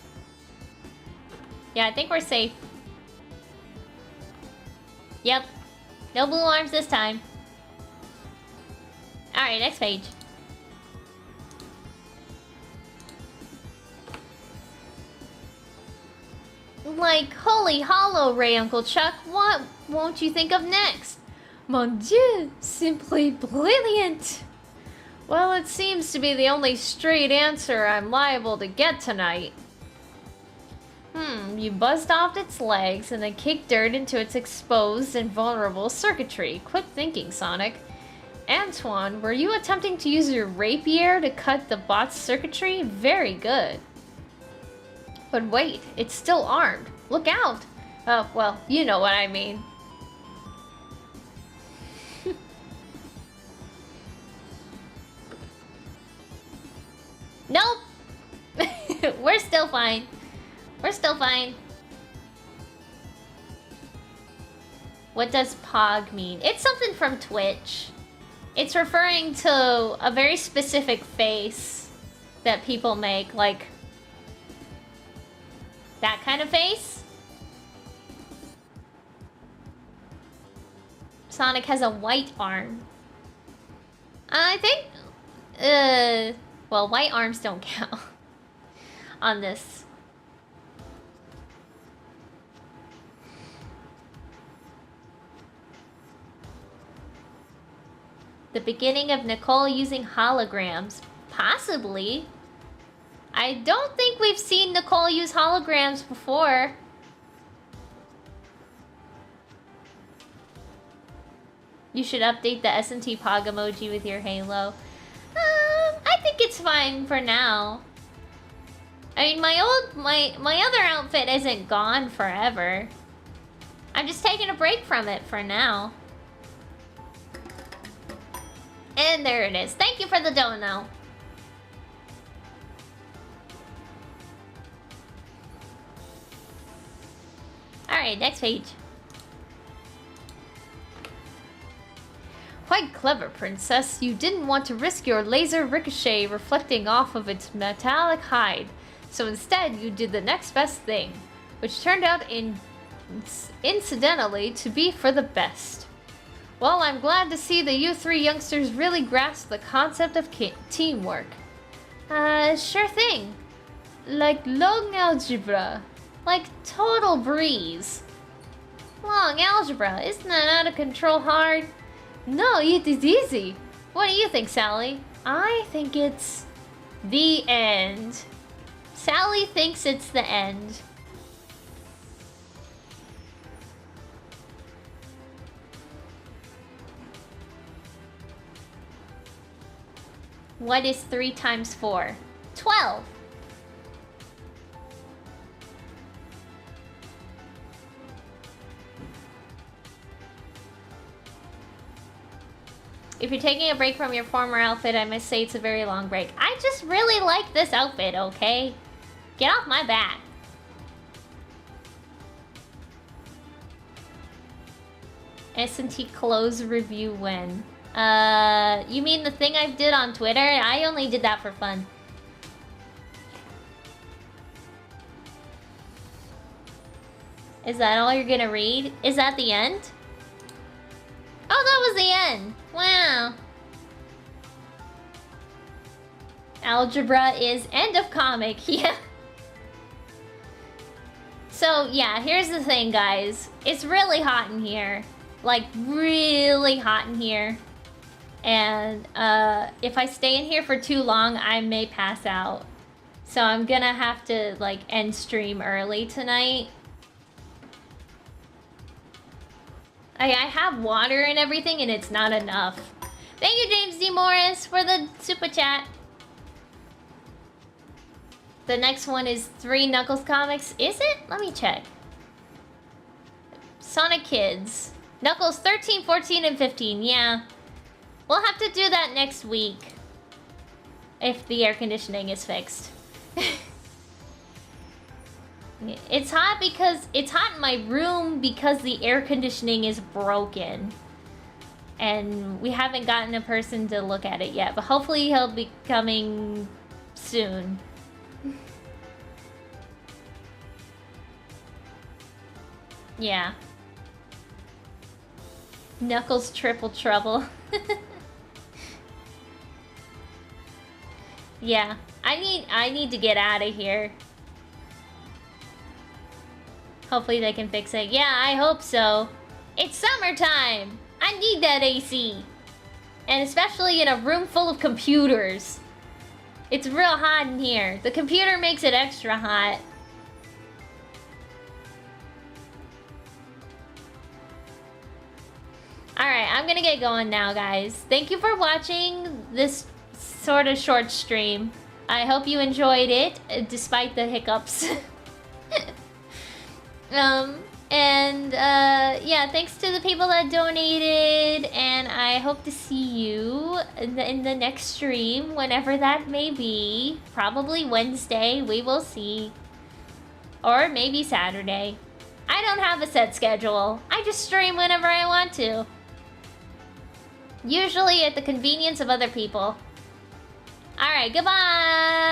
Yeah, I think we're safe. Yep. No blue arms this time. Alright, next page. Like, holy hollow, Ray Uncle Chuck, what won't you think of next? Mon Dieu, simply brilliant! Well, it seems to be the only straight answer I'm liable to get tonight. You buzzed off its legs and then kicked dirt into its exposed and vulnerable circuitry. Quick thinking, Sonic. Antoine, were you attempting to use your rapier to cut the bot's circuitry? Very good. But wait, it's still armed. Look out! Oh, well, you know what I mean. Nope! We're still fine. We're still fine. What does POG mean? It's something from Twitch. It's referring to a very specific face that people make, like that kind of face. Sonic has a white arm. I think, well, white arms don't count on this. The beginning of Nicole using holograms. Possibly. I don't think we've seen Nicole use holograms before. You should update the SNT Pog emoji with your halo. I think it's fine for now. I mean, my other outfit isn't gone forever. I'm just taking a break from it for now. And there it is. Thank you for the dono. Alright, next page. Quite clever, princess. You didn't want to risk your laser ricochet reflecting off of its metallic hide. So instead, you did the next best thing, which turned out incidentally to be for the best. Well, I'm glad to see that you three youngsters really grasp the concept of teamwork. Sure thing. Like long algebra. Like total breeze. Long algebra, isn't that out of control hard? No, it is easy. What do you think, Sally? I think it's the end. Sally thinks it's the end. What is 3 times 4? 12. If you're taking a break from your former outfit, I must say it's a very long break. I just really like this outfit, okay? Get off my back. SNT close review when? You mean the thing I did on Twitter? I only did that for fun. Is that all you're gonna read? Is that the end? Oh, that was the end. Wow. Algebra is end of comic. Yeah. So, yeah, here's the thing, guys. It's really hot in here. Like, really hot in here. And if I stay in here for too long, I may pass out. So I'm gonna have to, like, end stream early tonight. I have water and everything, and it's not enough. Thank you, James D. Morris, for the super chat. The next one is 3 Knuckles comics. Is it? Let me check. Sonic Kids. Knuckles 13, 14, and 15. Yeah. We'll have to do that next week. If the air conditioning is fixed. It's hot because... It's hot in my room because the air conditioning is broken. And we haven't gotten a person to look at it yet. But hopefully he'll be coming soon. Yeah. Knuckles triple trouble. Yeah. I need to get out of here. Hopefully they can fix it. Yeah, I hope so. It's summertime. I need that AC. And especially in a room full of computers. It's real hot in here. The computer makes it extra hot. Alright, I'm gonna get going now, guys. Thank you for watching this sort of short stream. I hope you enjoyed it, despite the hiccups. Yeah, thanks to the people that donated, and I hope to see you in the next stream, whenever that may be. Probably Wednesday, we will see. Or maybe Saturday. I don't have a set schedule. I just stream whenever I want to. Usually at the convenience of other people. Alright, goodbye!